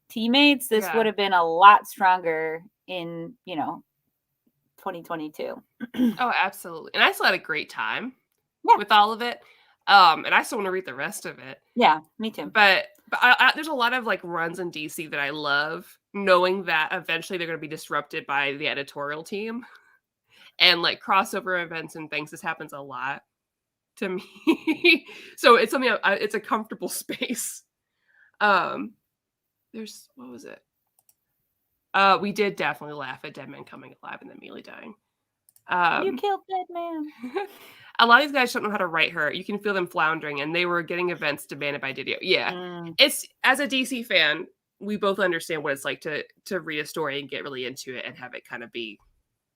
teammates, this would have been a lot stronger in, 2022. Oh, absolutely. And I still had a great time with all of it. And I still want to read the rest of it. Yeah, me too. But there's a lot of like runs in DC that I love, knowing that eventually they're going to be disrupted by the editorial team and like crossover events and things. This happens a lot to me. So it's something, it's a comfortable space. What was it? We did definitely laugh at Deadman coming alive and then immediately dying. You killed Deadman. A lot of these guys don't know how to write her. You can feel them floundering, and they were getting events demanded by Didio. Yeah. It's, as a DC fan, we both understand what it's like to read a story and get really into it and have it kind of be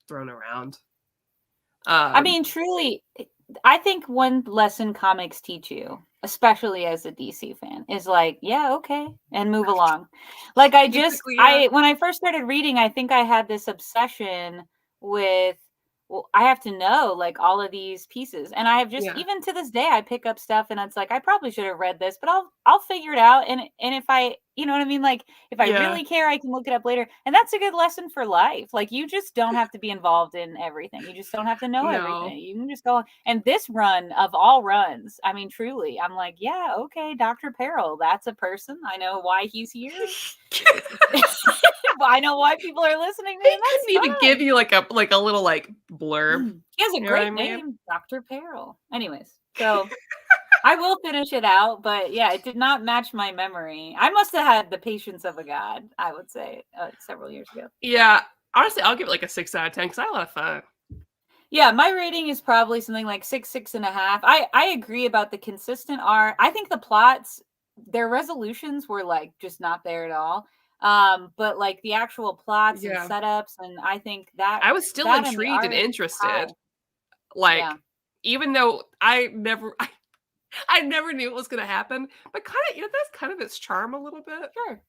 thrown around. I mean, truly, I think one lesson comics teach you, especially as a DC fan, is like, yeah, okay, and move along. Like, when I first started reading, I think I had this obsession with, well, I have to know like all of these pieces, and I have just even to this day I pick up stuff and it's like I probably should have read this, but I'll figure it out, and if I, you know what I mean, like if I really care, I can look it up later. And that's a good lesson for life. Like, you just don't have to be involved in everything. You just don't have to know everything. You can just go on. And this run of all runs, I mean, truly, I'm like, yeah, okay, Dr. Peril, that's a person. I know why he's here. I know why people are listening to him. They couldn't even give you like a little like blurb. He has a great name, Dr. Peril. Anyways, so I will finish it out, but yeah, it did not match my memory. I must have had the patience of a god, I would say, several years ago. Yeah, honestly, I'll give it like a 6 out of 10 because I had a lot of fun. Yeah, my rating is probably something like 6.5. I agree about the consistent art. I think the plots, their resolutions were like just not there at all. But like the actual plots and setups, and I think that I was still intrigued and interested. Like, even though I never knew it was going to happen, but kind of, that's kind of its charm a little bit. Sure.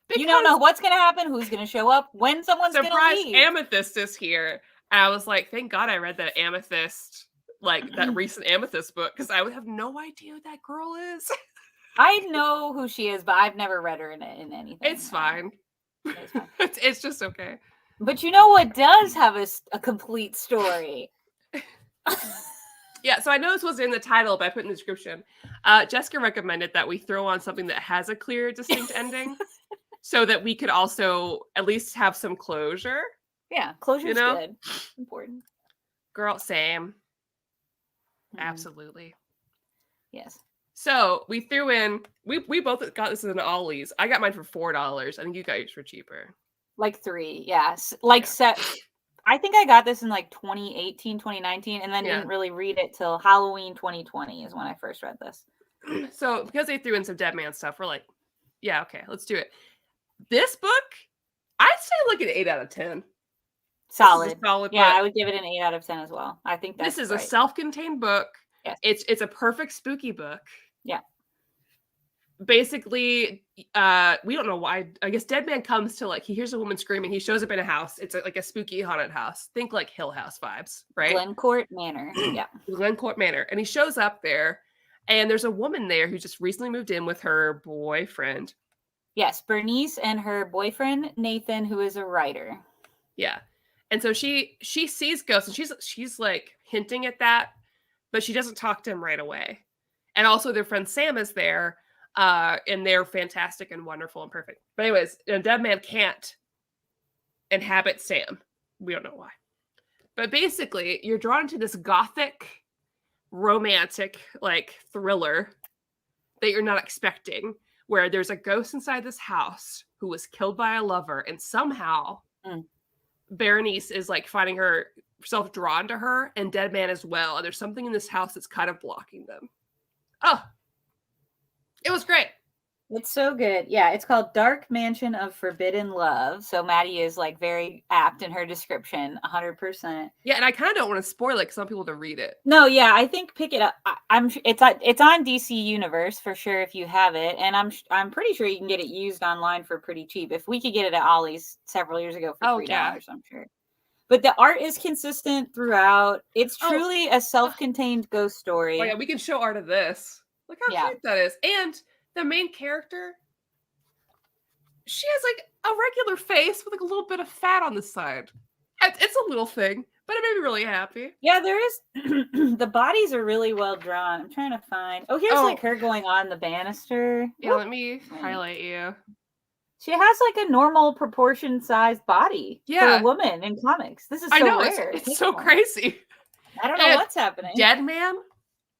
Because you don't know what's going to happen, who's going to show up, when someone's going to leave. Amethyst is here. And I was like, thank God I read that Amethyst, like that recent Amethyst book, because I would have no idea who that girl is. I know who she is, but I've never read her in anything. It's fine. It's just okay. But you know what does have a complete story? Yeah, so I know this was in the title, but I put in the description. Jessica recommended that we throw on something that has a clear, distinct ending, so that we could also at least have some closure. Yeah, closure's good. Important. Girl, same. Absolutely. Yes. So we threw in, we both got this in Ollie's. I got mine for $4. I think you got yours for cheaper. Like 3, yes. Like I think I got this in like 2018, 2019, and then didn't really read it till Halloween 2020 is when I first read this. So because they threw in some Deadman stuff, we're like, yeah, okay, let's do it. This book, I'd say like an 8 out of 10. Solid. This is a solid book. I book. would give it an 8 out of 10 as well. I think this is a self-contained book. Yes. It's a perfect spooky book. Yeah. Basically, we don't know why. I guess Deadman comes to, like, he hears a woman screaming. He shows up in a house. It's like a spooky haunted house. Think like Hill House vibes, right? Glencourt Manor. Yeah. Glencourt Manor. And he shows up there, and there's a woman there who just recently moved in with her boyfriend. Yes, Bernice and her boyfriend Nathan, who is a writer. Yeah. And so she sees ghosts, and she's like hinting at that, but she doesn't talk to him right away. And also their friend Sam is there, and they're fantastic and wonderful and perfect. But anyways, Deadman can't inhabit Sam. We don't know why. But basically, you're drawn into this gothic, romantic, like, thriller that you're not expecting, where there's a ghost inside this house who was killed by a lover, and somehow Berenice is, like, finding herself drawn to her, and Deadman as well. And there's something in this house that's kind of blocking them. Oh, it was great. It's so good. Yeah, it's called Dark Mansion of Forbidden Love. So Maddie is, like, very apt in her description, 100%. Yeah, and I kind of don't want to spoil it because some people to read it. No, yeah, I think pick it up. It's on DC Universe for sure if you have it, and I'm pretty sure you can get it used online for pretty cheap. If we could get it at Ollie's several years ago for $3, yeah. I'm sure. But the art is consistent throughout. It's truly a self-contained ghost story. Oh yeah, we can show art of this. Look how cute that is. And the main character, she has, like, a regular face with, like, a little bit of fat on the side. It's a little thing, but it made me really happy. Yeah, there is. The bodies are really well drawn. I'm trying to find. Oh, here's like her going on the banister. Yeah, let me highlight you. She has, like, a normal proportion sized body for a woman in comics. This is so rare. It's so crazy. I don't know what's happening. Deadman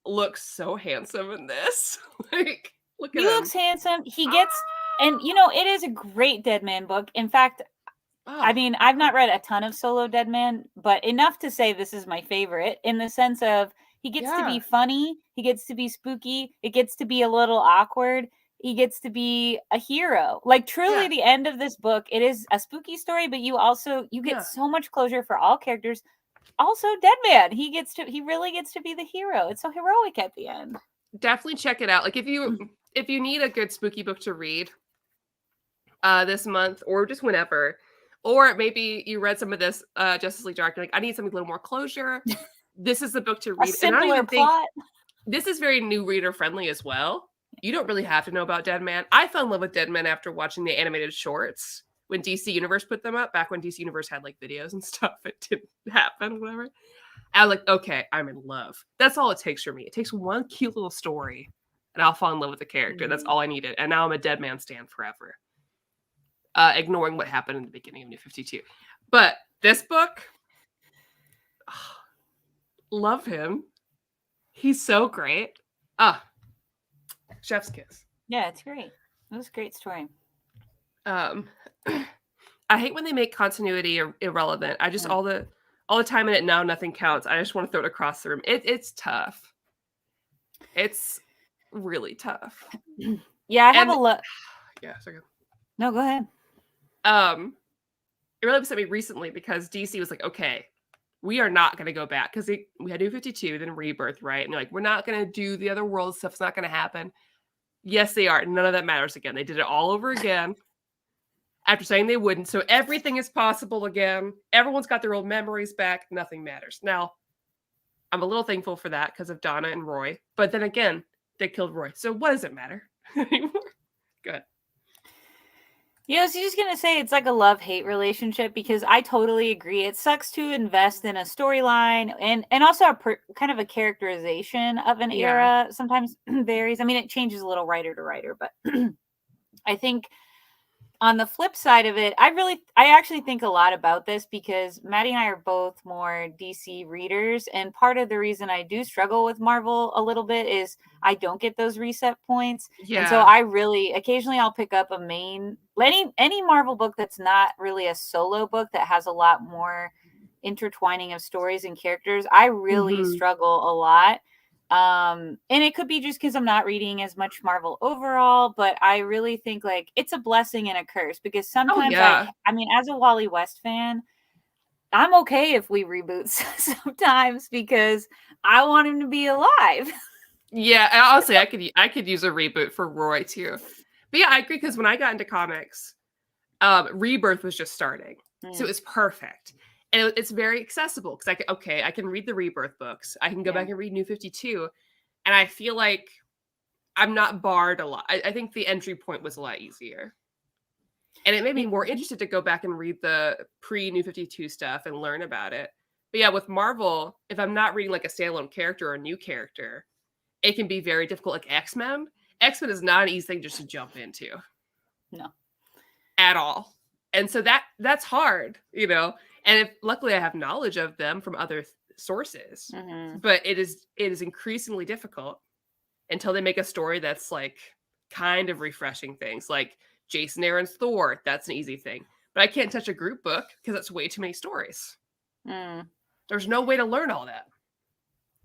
looks so handsome in this. Like, look at him. He looks handsome. He gets, and you know, it is a great Deadman book. In fact, I mean, I've not read a ton of solo Deadman, but enough to say this is my favorite in the sense of he gets to be funny, he gets to be spooky, it gets to be a little awkward, he gets to be a hero. Like, truly, the end of this book, it is a spooky story, but you get so much closure for all characters. Also, Deadman, he really gets to be the hero. It's so heroic at the end. Definitely check it out. Like, if you need a good spooky book to read this month, or just whenever, or maybe you read some of this Justice League Dark, you're like, I need something a little more closure. This is the book to read. A simpler plot. This is very new reader friendly as well. You don't really have to know about Deadman. I fell in love with Deadman after watching the animated shorts when DC Universe put them up, back when DC Universe had, like, videos and stuff. It didn't happen, whatever. I was like, okay, I'm in love. That's all it takes for me. It takes one cute little story, and I'll fall in love with the character. That's all I needed. And now I'm a Deadman stan forever. Ignoring what happened in the beginning of New 52. But this book, love him. He's so great. Chef's kiss. Yeah, it's great. It was a great story. I hate when they make continuity irrelevant. I just all the time in it now, nothing counts. I just want to throw it across the room. It's tough. It's really tough. Yeah, I have a look. Yeah, sorry. No, go ahead. It really upset me recently because DC was like, okay, we are not going to go back, because we had New 52, then Rebirth, right? And they're like, we're not going to do the other world stuff. It's not going to happen. Yes, they are. None of that matters again. They did it all over again after saying they wouldn't. So everything is possible again. Everyone's got their old memories back. Nothing matters. Now, I'm a little thankful for that because of Donna and Roy. But then again, they killed Roy. So what does it matter anymore? Good. Yeah, I was just going to say it's like a love-hate relationship, because I totally agree. It sucks to invest in a storyline and also kind of a characterization of an era. Sometimes varies. I mean, it changes a little writer to writer, but I think on the flip side of it, I actually think a lot about this, because Maddie and I are both more DC readers. And part of the reason I do struggle with Marvel a little bit is I don't get those reset points. Yeah. And so occasionally I'll pick up any Marvel book that's not really a solo book that has a lot more intertwining of stories and characters. I really struggle a lot. And it could be just because I'm not reading as much Marvel overall, but I really think, like, it's a blessing and a curse, because sometimes I mean, as a Wally West fan, I'm okay if we reboot sometimes because I want him to be alive. Yeah, honestly, I could use a reboot for Roy too. But yeah, I agree because when I got into comics, Rebirth was just starting, so it was perfect, and it's very accessible because I can read the Rebirth books, I can go back and read New 52, and I feel like I'm not barred a lot. I think the entry point was a lot easier, and it made me more interested to go back and read the pre New 52 stuff and learn about it. But yeah, with Marvel, if I'm not reading like a standalone character or a new character, it can be very difficult. Like X-Men. X-Men is not an easy thing just to jump into. No. At all. And so that's hard, you know. And if luckily I have knowledge of them from other sources. But it is increasingly difficult until they make a story that's like kind of refreshing things. Like Jason Aaron's Thor, that's an easy thing. But I can't touch a group book because that's way too many stories. There's no way to learn all that.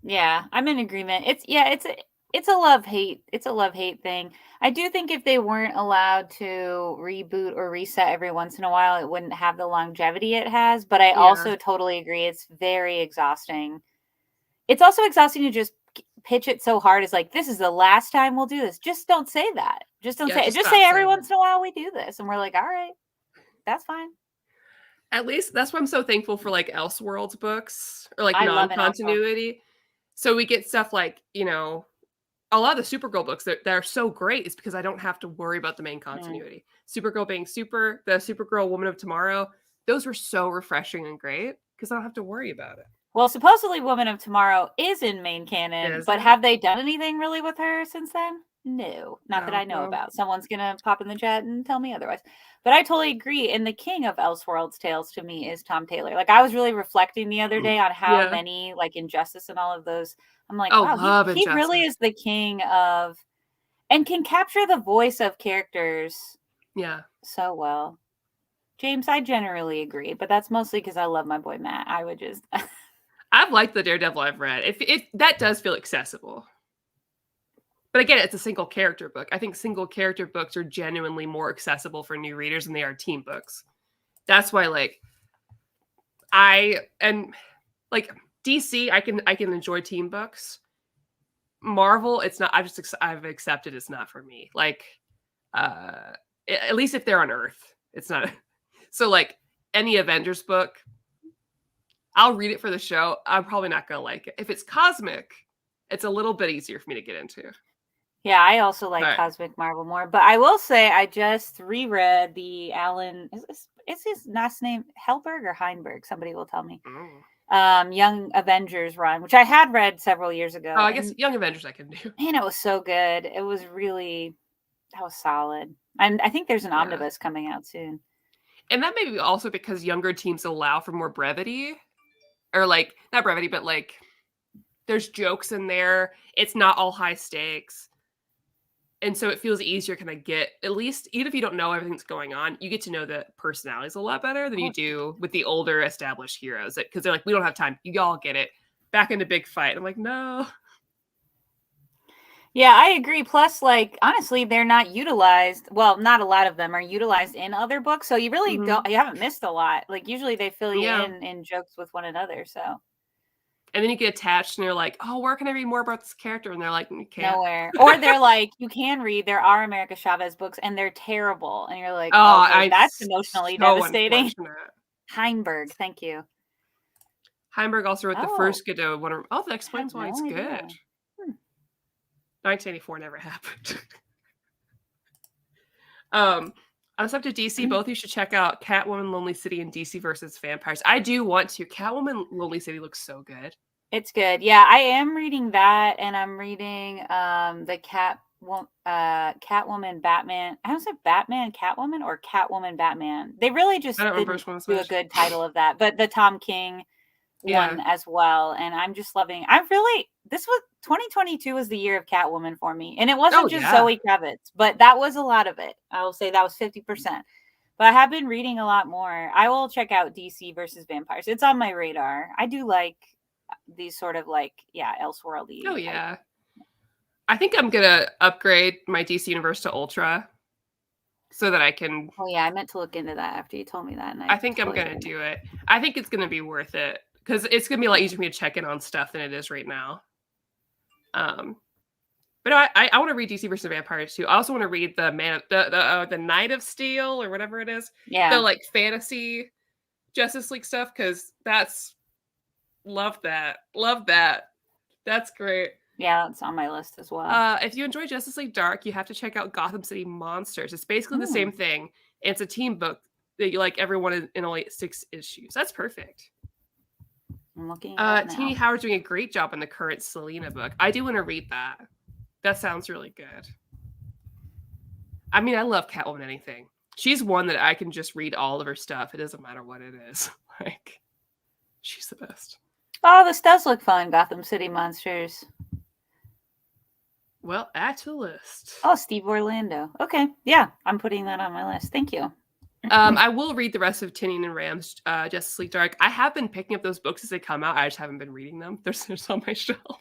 Yeah, I'm in agreement. It's a love-hate thing. I do think if they weren't allowed to reboot or reset every once in a while, it wouldn't have the longevity it has. But I also totally agree. It's very exhausting. It's also exhausting to just pitch it so hard. It's like, this is the last time we'll do this. Just don't say that. Just don't say it. Just say every once in a while we do this. And we're like, all right, that's fine. At least that's why I'm so thankful for like Elseworlds books or like non-continuity. So we get stuff like, you know, a lot of the Supergirl books that are so great is because I don't have to worry about the main continuity. Supergirl being the Supergirl Woman of Tomorrow, those were so refreshing and great because I don't have to worry about it. Well, supposedly Woman of Tomorrow is in main canon, but have they done anything really with her since then? No, not that I know about. Someone's going to pop in the chat and tell me otherwise. But I totally agree. And the king of Elseworlds tales to me is Tom Taylor. Like, I was really reflecting the other day on how many, like Injustice and all of those. I'm like, wow, he really is the king of, and can capture the voice of characters so well. James, I generally agree, but that's mostly because I love my boy Matt. I would just... I've liked the Daredevil I've read. If that does feel accessible. But again, it's a single character book. I think single character books are genuinely more accessible for new readers than they are team books. That's why, like, DC, I can enjoy team books. Marvel, it's not. I've accepted it's not for me. Like, at least if they're on Earth, it's not. So like any Avengers book, I'll read it for the show. I'm probably not gonna like it. If it's cosmic, it's a little bit easier for me to get into. Yeah, I also like Cosmic Marvel more. But I will say I just reread the Alan, is his last name Helberg or Heinberg? Somebody will tell me. Young Avengers run, which I had read several years ago. Oh, I guess Young Avengers I can do. Man, it was so good. It was really, that was solid. And I think there's an omnibus coming out soon. And that may be also because younger teams allow for more brevity. Or like, not brevity, but like there's jokes in there. It's not all high stakes. And so it feels easier kind of get, at least, even if you don't know everything that's going on, you get to know the personalities a lot better than you do with the older established heroes. Because they're like, we don't have time. You all get it. Back into big fight. I'm like, no. Yeah, I agree. Plus, like, honestly, they're not utilized. Well, not a lot of them are utilized in other books. So you really don't, you haven't missed a lot. Like, usually they fill you in jokes with one another. So. And then you get attached and you're like, oh, where can I read more about this character? And they're like, you can't. Nowhere. Or they're like, you can read. There are America Chavez books and they're terrible. And you're like, oh, okay, that's emotionally devastating. Heinberg, thank you. Heinberg also wrote the first Godot one. Oh, that explains why it's good. 1984 never happened. I was up to DC. Both of you should check out Catwoman, Lonely City, and DC versus Vampires. I do want to. Catwoman, Lonely City looks so good. It's good. Yeah, I am reading that, and I'm reading the Catwoman, Batman. I don't say Batman, Catwoman, or Catwoman, Batman. They really just didn't do a good title of that, but the Tom King one as well. And I'm just loving. This was 2022 was the year of Catwoman for me, and it wasn't just Zoe Kravitz, but that was a lot of it. I will say that was 50%. But I have been reading a lot more. I will check out DC versus Vampires. It's on my radar. I do like these sort of like Elseworldy. Oh yeah. I think I'm gonna upgrade my DC universe to Ultra. so that I can. Oh yeah, I meant to look into that after you told me that. And I think I'm gonna do it. I think it's gonna be worth it because it's gonna be a lot easier for me to check in on stuff than it is right now. But I want to read DC vs. Vampires too. I also want to read the Knight of Steel or whatever it is. Yeah. The like fantasy Justice League stuff because love that. That's great. Yeah, that's on my list as well. If you enjoy Justice League Dark, you have to check out Gotham City Monsters. It's basically the same thing. It's a team book that you like everyone in only 6 issues. That's perfect. I'm looking at Teeny Howard's doing a great job in the current Selena book. I do want to read that. That sounds really good. I mean, I love Catwoman anything. She's one that I can just read all of her stuff. It doesn't matter what it is. Like, she's the best. Oh, this does look fun, Gotham City Monsters. Well, add to the list. Oh, Steve Orlando. Okay. Yeah, I'm putting that on my list. Thank you. I will read the rest of Tinian and Ram's Justice League Dark. I have been picking up those books as they come out. I just haven't been reading them. They're on my shelf.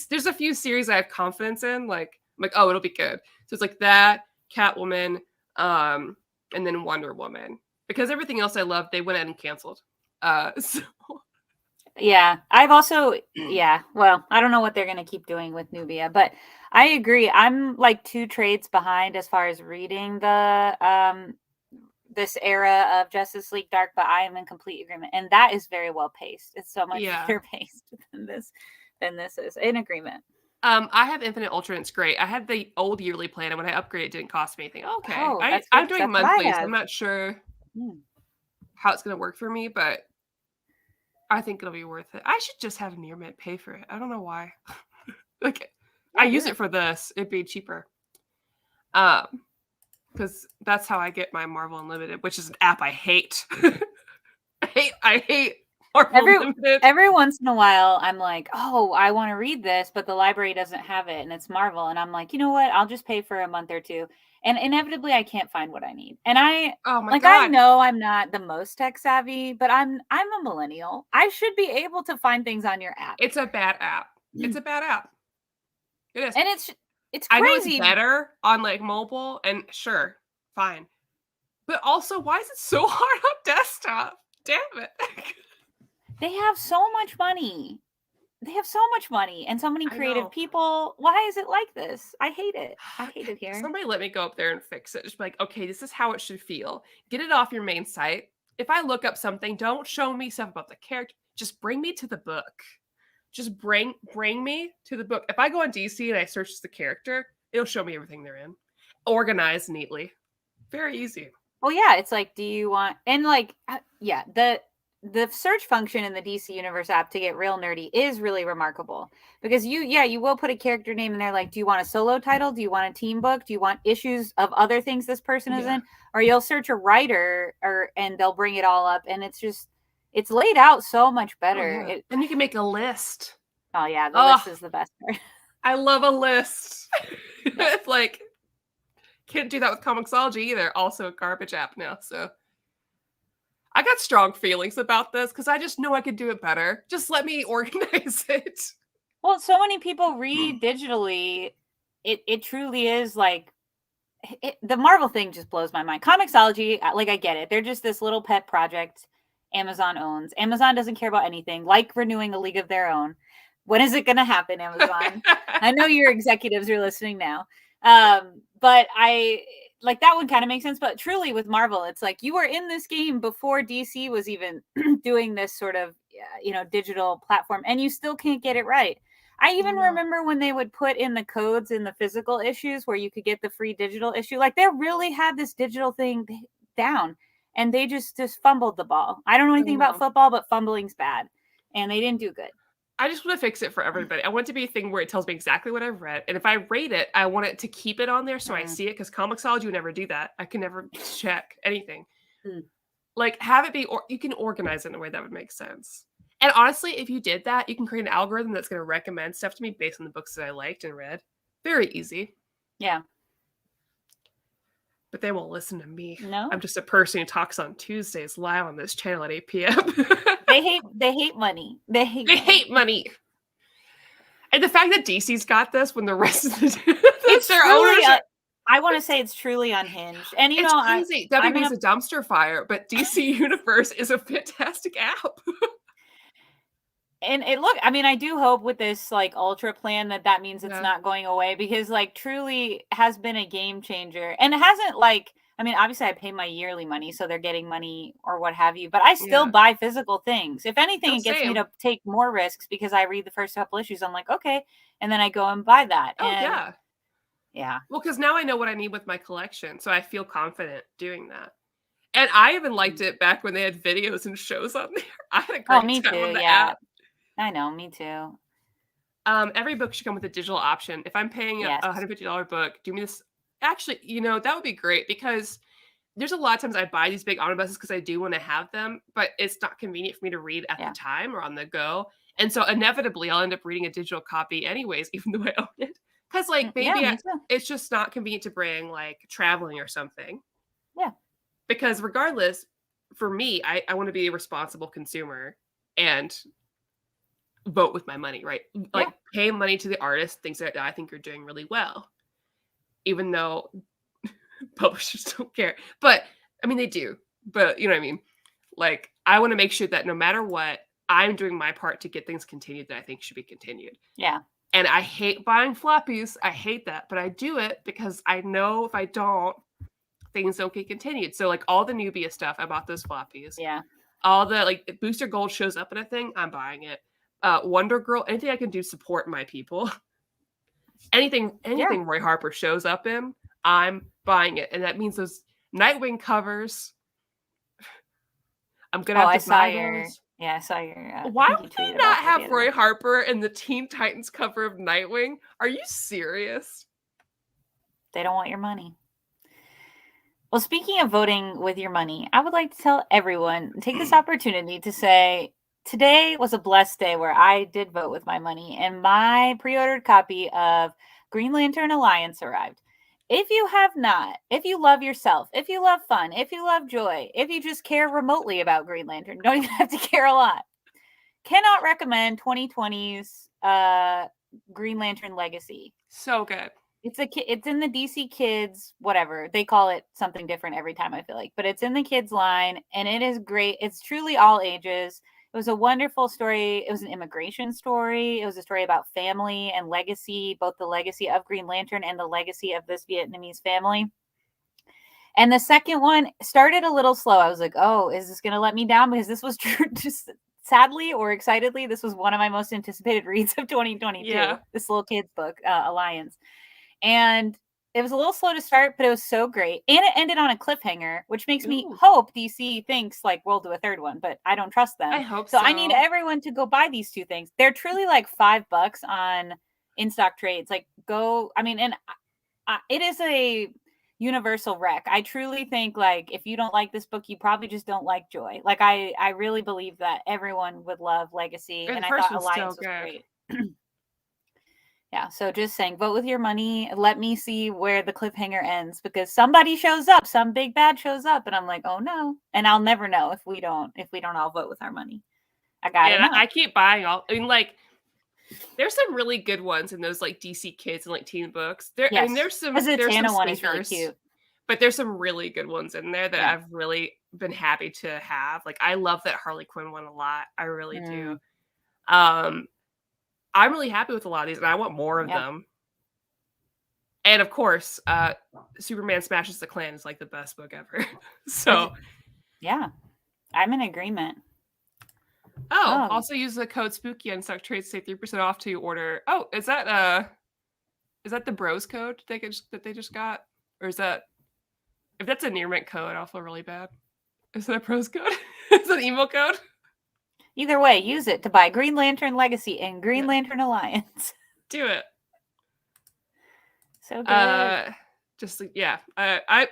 There's a few series I have confidence in. Like, I'm like, oh, it'll be good. So it's like that, Catwoman, and then Wonder Woman. Because everything else I love, they went ahead and canceled. So. Yeah, I've also, well, I don't know what they're going to keep doing with Nubia, but I agree. I'm like 2 trades behind as far as reading the this era of Justice League Dark, but I am in complete agreement. And that is very well paced. It's so much better paced than this is. In agreement. I have Infinite Ultra and it's great. I had the old yearly plan and when I upgraded it didn't cost me anything. Okay. I'm doing monthlies. I'm not sure how it's going to work for me, but I think it'll be worth it. I should just have Near Mint pay for it. I don't know why. I use it for this. It'd be cheaper. Because that's how I get my Marvel Unlimited, which is an app I hate. I hate Marvel Unlimited. Every once in a while, I'm like, oh, I want to read this, but the library doesn't have it, and it's Marvel. And I'm like, you know what? I'll just pay for a month or 2. And inevitably, I can't find what I need. And I know I'm not the most tech savvy, but I'm a millennial. I should be able to find things on your app. It's a bad app. It's a bad app. It is. And it's crazy. I know it's better on like mobile, and sure, fine. But also, why is it so hard on desktop? Damn it. They have so much money. And so many creative people. Why is it like this? I hate it. I hate it here. Somebody let me go up there and fix it. Just be like, okay, this is how it should feel. Get it off your main site. If I look up something, don't show me stuff about the character. Just bring me to the book. Just bring me to the book. If I go on DC and I search the character, it'll show me everything they're in. Organized neatly. Very easy. Oh yeah, it's like, do you want, and like, the search function in the DC Universe app, to get real nerdy, is really remarkable because you will put a character name in there. Like, do you want a solo title? Do you want a team book? Do you want issues of other things this person is in? Or you'll search a writer and they'll bring it all up. And it's laid out so much better. And you can make a list. Oh yeah. The list is the best part. I love a list. It's like, can't do that with Comixology either. Also a garbage app now. So I got strong feelings about this because I just know I could do it better. Just let me organize it. Well, so many people read digitally. It truly is like, the Marvel thing just blows my mind. Comixology, like, I get it. They're just this little pet project Amazon owns. Amazon doesn't care about anything, like renewing a League of Their Own. When is it going to happen, Amazon? I know your executives are listening now. But like, that one kind of makes sense. But truly with Marvel, it's like, you were in this game before DC was even doing this sort of, digital platform, and you still can't get it right. I even remember when they would put in the codes in the physical issues where you could get the free digital issue. Like, they really had this digital thing down, and they just fumbled the ball. I don't know anything about football, but fumbling's bad, and they didn't do good. I just want to fix it for everybody. I want it to be a thing where it tells me exactly what I've read. And if I rate it, I want it to keep it on there so I see it, because Comixology would never do that. I can never check anything. Like, have it be, or you can organize it in a way that would make sense. And honestly, if you did that, you can create an algorithm that's going to recommend stuff to me based on the books that I liked and read. Very easy. Yeah. But they won't listen to me. No. I'm just a person who talks on Tuesdays live on this channel at 8 p.m. They hate money. They hate money. And the fact that DC's got this when the rest of the it's their owners I want to say it's truly unhinged. And, it's crazy. WB is a dumpster fire, but DC Universe is a fantastic app. And I do hope with this like ultra plan that means it's not going away, because like truly has been a game changer. And it hasn't obviously I pay my yearly money, so they're getting money or what have you, but I still buy physical things. If anything, it gets me to take more risks because I read the first couple issues. I'm like, okay. And then I go and buy that. Yeah. Well, because now I know what I need with my collection, so I feel confident doing that. And I even liked it back when they had videos and shows on there. I had a great time on the app. I know, me too. Every book should come with a digital option. If I'm paying a $150 book, do me this. Actually, that would be great, because there's a lot of times I buy these big omnibuses because I do want to have them, but it's not convenient for me to read at the time or on the go. And so inevitably I'll end up reading a digital copy anyways, even though I own it. Because maybe it's just not convenient to bring traveling or something. Yeah. Because regardless, for me, I want to be a responsible consumer and vote with my money, right? Pay money to the artist, things that I think are doing really well, even though publishers don't care. But I mean, they do, but you know what I mean? I want to make sure that no matter what, I'm doing my part to get things continued that I think should be continued. Yeah. And I hate buying floppies. I hate that, but I do it because I know if I don't, things don't get continued. So all the Nubia stuff, I bought those floppies. Yeah. All the Booster Gold shows up in a thing, I'm buying it. Wonder Girl, anything I can do support my people. Anything Roy Harper shows up in, I'm buying it. And that means those Nightwing covers. I'm gonna have to buy those. Yeah, I saw your. Why would they not have Roy Harper in the Teen Titans cover of Nightwing? Are you serious? They don't want your money. Well, speaking of voting with your money, I would like to tell everyone, take this opportunity to say, today was a blessed day where I did vote with my money, and my pre-ordered copy of Green Lantern Alliance arrived. If you have not, if you love yourself, if you love fun, if you love joy, if you just care remotely about Green Lantern, don't even have to care a lot, cannot recommend 2020's Green Lantern Legacy. So good. It's in the DC Kids, whatever. They call it something different every time, I feel like. But it's in the kids line, and it is great. It's truly all ages. It was a wonderful story. It was an immigration story. It was a story about family and legacy, both the legacy of Green Lantern and the legacy of this Vietnamese family. And the second one started a little slow. I was like, oh, is this going to let me down? Because this was just sadly or excitedly, this was one of my most anticipated reads of 2022. Yeah. This little kids book, Alliance. And it was a little slow to start, but it was so great. And it ended on a cliffhanger, which makes me hope DC thinks we'll do a third one, but I don't trust them. I hope so. So I need everyone to go buy these two things. They're truly $5 on in-stock trades. It is a universal wreck. I truly think if you don't like this book, you probably just don't like Joy. I really believe that everyone would love Legacy, and I thought Alliance was great. Yeah, so just saying, vote with your money. Let me see where the cliffhanger ends, because somebody shows up, some big bad shows up, and I'm like, oh no. And I'll never know if we don't all vote with our money. I keep buying all. I mean, there's some really good ones in those DC Kids and teen books. There's some. The Tana one is really cute, but there's some really good ones in there that I've really been happy to have. I love that Harley Quinn one a lot. I really do. I'm really happy with a lot of these, and I want more of them. And of course, Superman Smashes the Klan is the best book ever. So, yeah, I'm in agreement. Also use the code SPOOKY on stock trades to save 3% off to order. Oh, is that the Bros code that they just got, or is that, if that's a near mint code, I'll feel really bad. Is that a Bros code? Is that an emo code? Either way, use it to buy Green Lantern Legacy and Green Lantern Alliance. Do it. So good. I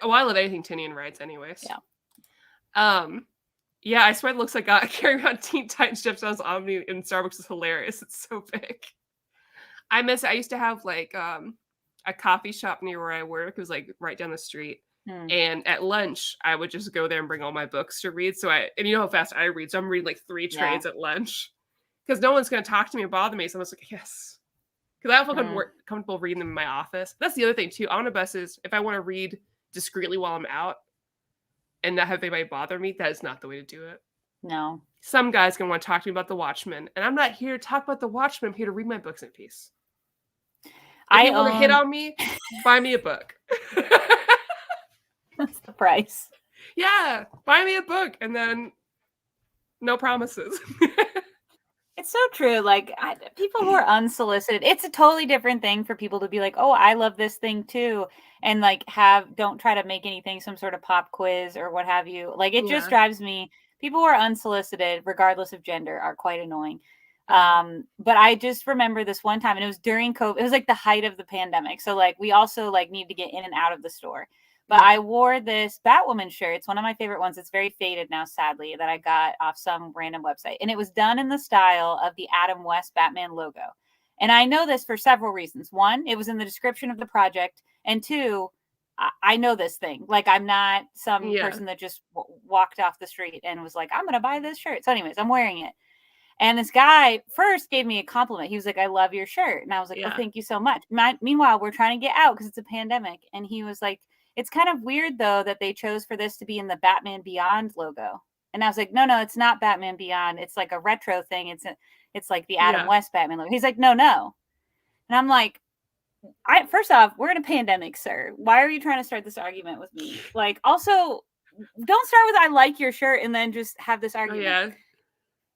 love anything Tinian writes anyways. Yeah. I swear it looks like carrying around Teen Titans Gemstones Omni in Starbucks is hilarious. It's so big. I miss it. I used to have a coffee shop near where I work. It was right down the street. And at lunch, I would just go there and bring all my books to read. And you know how fast I read. So I'm reading 3 trades at lunch because no one's going to talk to me or bother me. So I was like, yes, Because I don't feel comfortable reading them in my office. That's the other thing, too. On buses, if I want to read discreetly while I'm out and not have anybody bother me, that is not the way to do it. No. Some guys going to want to talk to me about The Watchmen, and I'm not here to talk about The Watchmen. I'm here to read my books in peace. If you want to hit on me, buy me a book. That's the price. Yeah, buy me a book, and then no promises. It's so true. Like, people who are unsolicited, it's a totally different thing for people to be like, oh, I love this thing too. And like, don't try to make anything some sort of pop quiz or what have you. Like, it just drives me. People who are unsolicited, regardless of gender, are quite annoying. But I just remember this one time, and it was during COVID. It was like the height of the pandemic. So like, we also like need to get in and out of the store. But I wore this Batwoman shirt. It's one of my favorite ones. It's very faded now, sadly, that I got off some random website. And it was done in the style of the Adam West Batman logo. And I know this for several reasons. One, it was in the description of the project. And two, I know this thing. Like, I'm not some person that just walked off the street and was like, I'm going to buy this shirt. So anyways, I'm wearing it. And this guy first gave me a compliment. He was like, I love your shirt. And I was like, oh, thank you so much. Meanwhile, we're trying to get out because it's a pandemic. And he was like, it's kind of weird, though, that they chose for this to be in the Batman Beyond logo. And I was like, no, it's not Batman Beyond. It's like a retro thing. It's like the Adam West Batman logo. He's like, no. And I'm like, first off, we're in a pandemic, sir. Why are you trying to start this argument with me? Like, also, don't start with I like your shirt and then just have this argument. Yeah.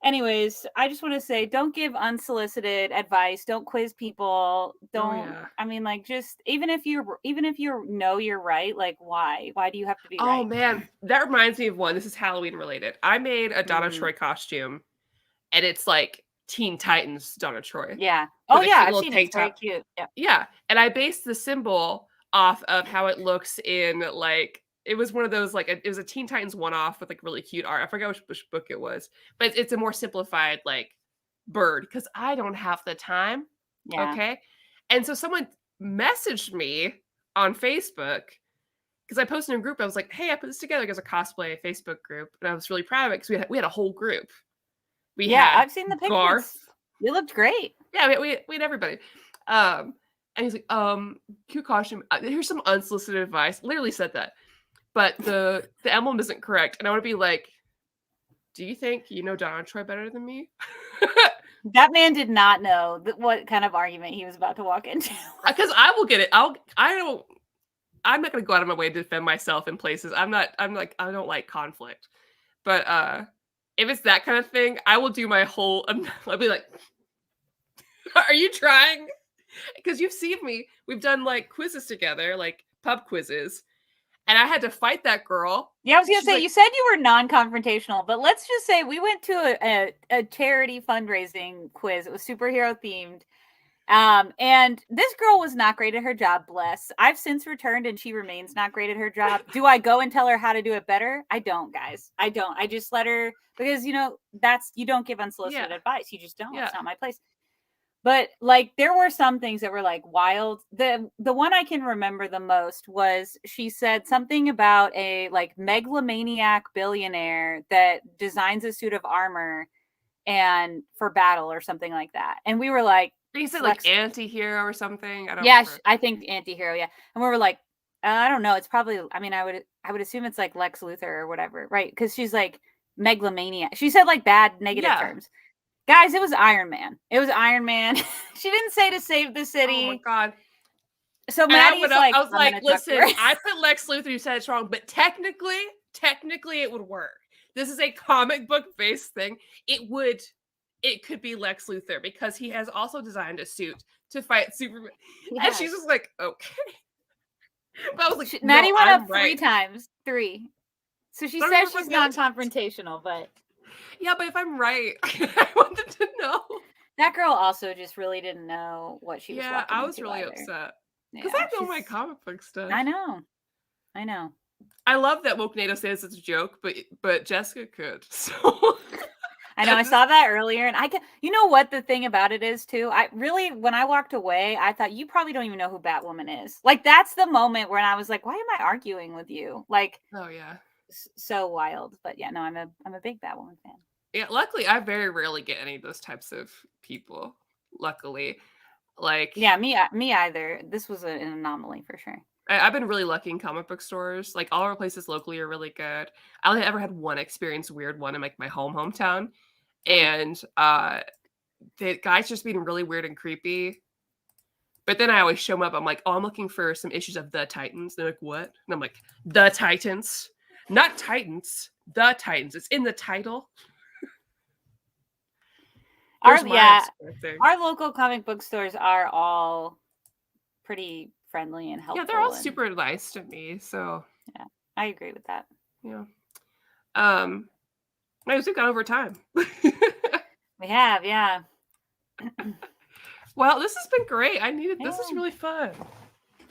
Anyways, I just want to say, don't give unsolicited advice. Don't quiz people. Don't. I mean, like, just even if you know you're right, like, why? Why do you have to be right? Oh man, that reminds me of one. This is Halloween related. I made a Donna Troy costume, and it's like Teen Titans Donna Troy. Yeah. Oh yeah, I've seen it. It's very cute. Yeah. Yeah, and I based the symbol off of how it looks in like. It was one of those, like, it was a Teen Titans one-off with, like, really cute art. I forgot which book it was. But it's a more simplified, like, bird. Because I don't have the time. Yeah. Okay? And so someone messaged me on Facebook. Because I posted in a group. I was like, hey, I put this together as a cosplay Facebook group. And I was really proud of it. Because we had a whole group. I've seen the pictures. Garth. You looked great. Yeah, we had everybody. And he's like, cute costume. Here's some unsolicited advice. Literally said that. But the emblem isn't correct. And I want to be like, do you think you know Donna Troy better than me? That man did not know what kind of argument he was about to walk into. Because I will get it. I'm not going to go out of my way to defend myself in places. I don't like conflict. But if it's that kind of thing, I will do my whole, I'll be like, are you trying? Because you've seen me. We've done like quizzes together, like pub quizzes. And I had to fight that girl. Yeah, I was going to say, you said you were non-confrontational, but let's just say we went to a charity fundraising quiz. It was superhero themed. And this girl was not great at her job, bless. I've since returned and she remains not great at her job. Do I go and tell her how to do it better? I don't, guys. I don't. I just let her, because, you don't give unsolicited advice. You just don't. It's not my place. But like, there were some things that were like wild. The one I can remember the most was she said something about a like megalomaniac billionaire that designs a suit of armor and for battle or something like that. And we were like, you said like anti-hero or something. I think anti-hero. Yeah. And we were like, I don't know. It's probably, I mean, I would assume it's like Lex Luthor or whatever. Right. Cause she's like megalomaniac. She said like bad negative terms. Guys, it was Iron Man. She didn't say to save the city. Oh my god. So Maddie's like, I was like, listen, I put Lex Luthor, you said it's wrong, but technically it would work. This is a comic book based thing. It could be Lex Luthor because he has also designed a suit to fight Superman. Yes. And she's just like, okay. But I was like, Maddie went up 3 times. 3. So she says she's non-confrontational, but yeah, but if I'm right, I wanted to know. That girl also just really didn't know what she was walking into. Yeah, I was really upset. Because I know my comic book stuff. I know. I love that Woke NATO says it's a joke, but Jessica could. So I know, I saw that earlier, and you know what the thing about it is, too? When I walked away, I thought, you probably don't even know who Batwoman is. Like, that's the moment when I was like, why am I arguing with you? Like, oh, yeah. So wild. But yeah, no, I'm a big Batwoman fan. Yeah, luckily I very rarely get any of those types of people. Luckily, Like, yeah, me either. This was an anomaly for sure. I've been really lucky in comic book stores. Like, all our places locally are really good. I only ever had one experience, weird one in like my hometown, and the guy's just being really weird and creepy. But then I always show him up. I'm like, oh, I'm looking for some issues of the Titans. They're like, what? And I'm like, the Titans, not Titans, the Titans. It's in the title. Our local comic book stores are all pretty friendly and helpful. Yeah, they're all super nice to me. So yeah, I agree with that. Yeah. We've gone over time. We have, yeah. Well, this has been great. This is really fun.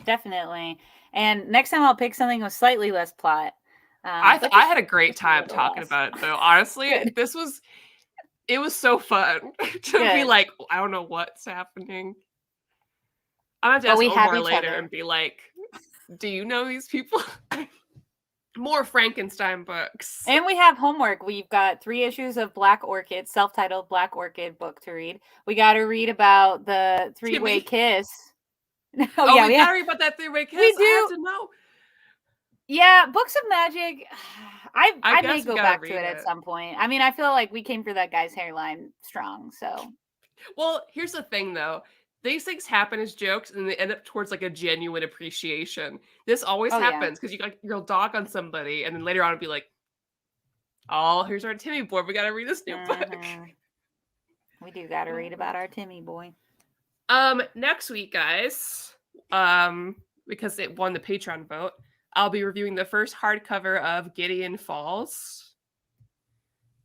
Definitely. And next time I'll pick something with slightly less plot. I had a great time talking about it, though. Honestly, it was so fun to be like, I don't know what's happening. I'm gonna have to ask Omar later and be like, do you know these people? More Frankenstein books. And we have homework. We've got 3 issues of Black Orchid, self-titled Black Orchid book to read. We got to read about the 3-way kiss. We gotta read about that 3-way kiss. We do. I have to know. Yeah, Books of Magic. I may go back to it at some point. I mean, I feel like we came for that guy's hairline strong. So, well, here's the thing, though. These things happen as jokes, and they end up towards like a genuine appreciation. This always happens because you'll dog on somebody, and then later on it'll be like, "Oh, here's our Timmy boy. We gotta read this new book." We do gotta read about our Timmy boy. Next week, guys, because it won the Patreon vote, I'll be reviewing the first hardcover of Gideon Falls.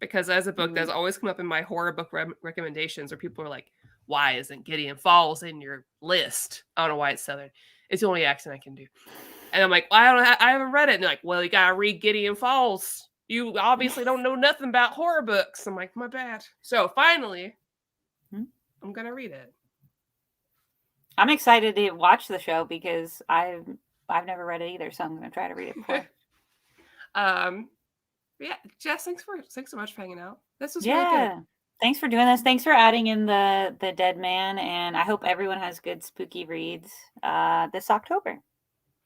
Because as a book that's always come up in my horror book recommendations, where people are like, why isn't Gideon Falls in your list? I don't know why it's Southern. It's the only accent I can do. And I'm like, well, I haven't read it. And they're like, well, you gotta read Gideon Falls. You obviously don't know nothing about horror books. I'm like, my bad. So finally, I'm gonna read it. I'm excited to watch the show because I've never read it either, so I'm gonna try to read it before. Yeah, Jess, thanks so much for hanging out. This was really good. Thanks for doing this. Thanks for adding in the Deadman, and I hope everyone has good spooky reads this October.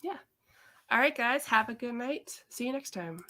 Yeah. All right, guys. Have a good night. See you next time.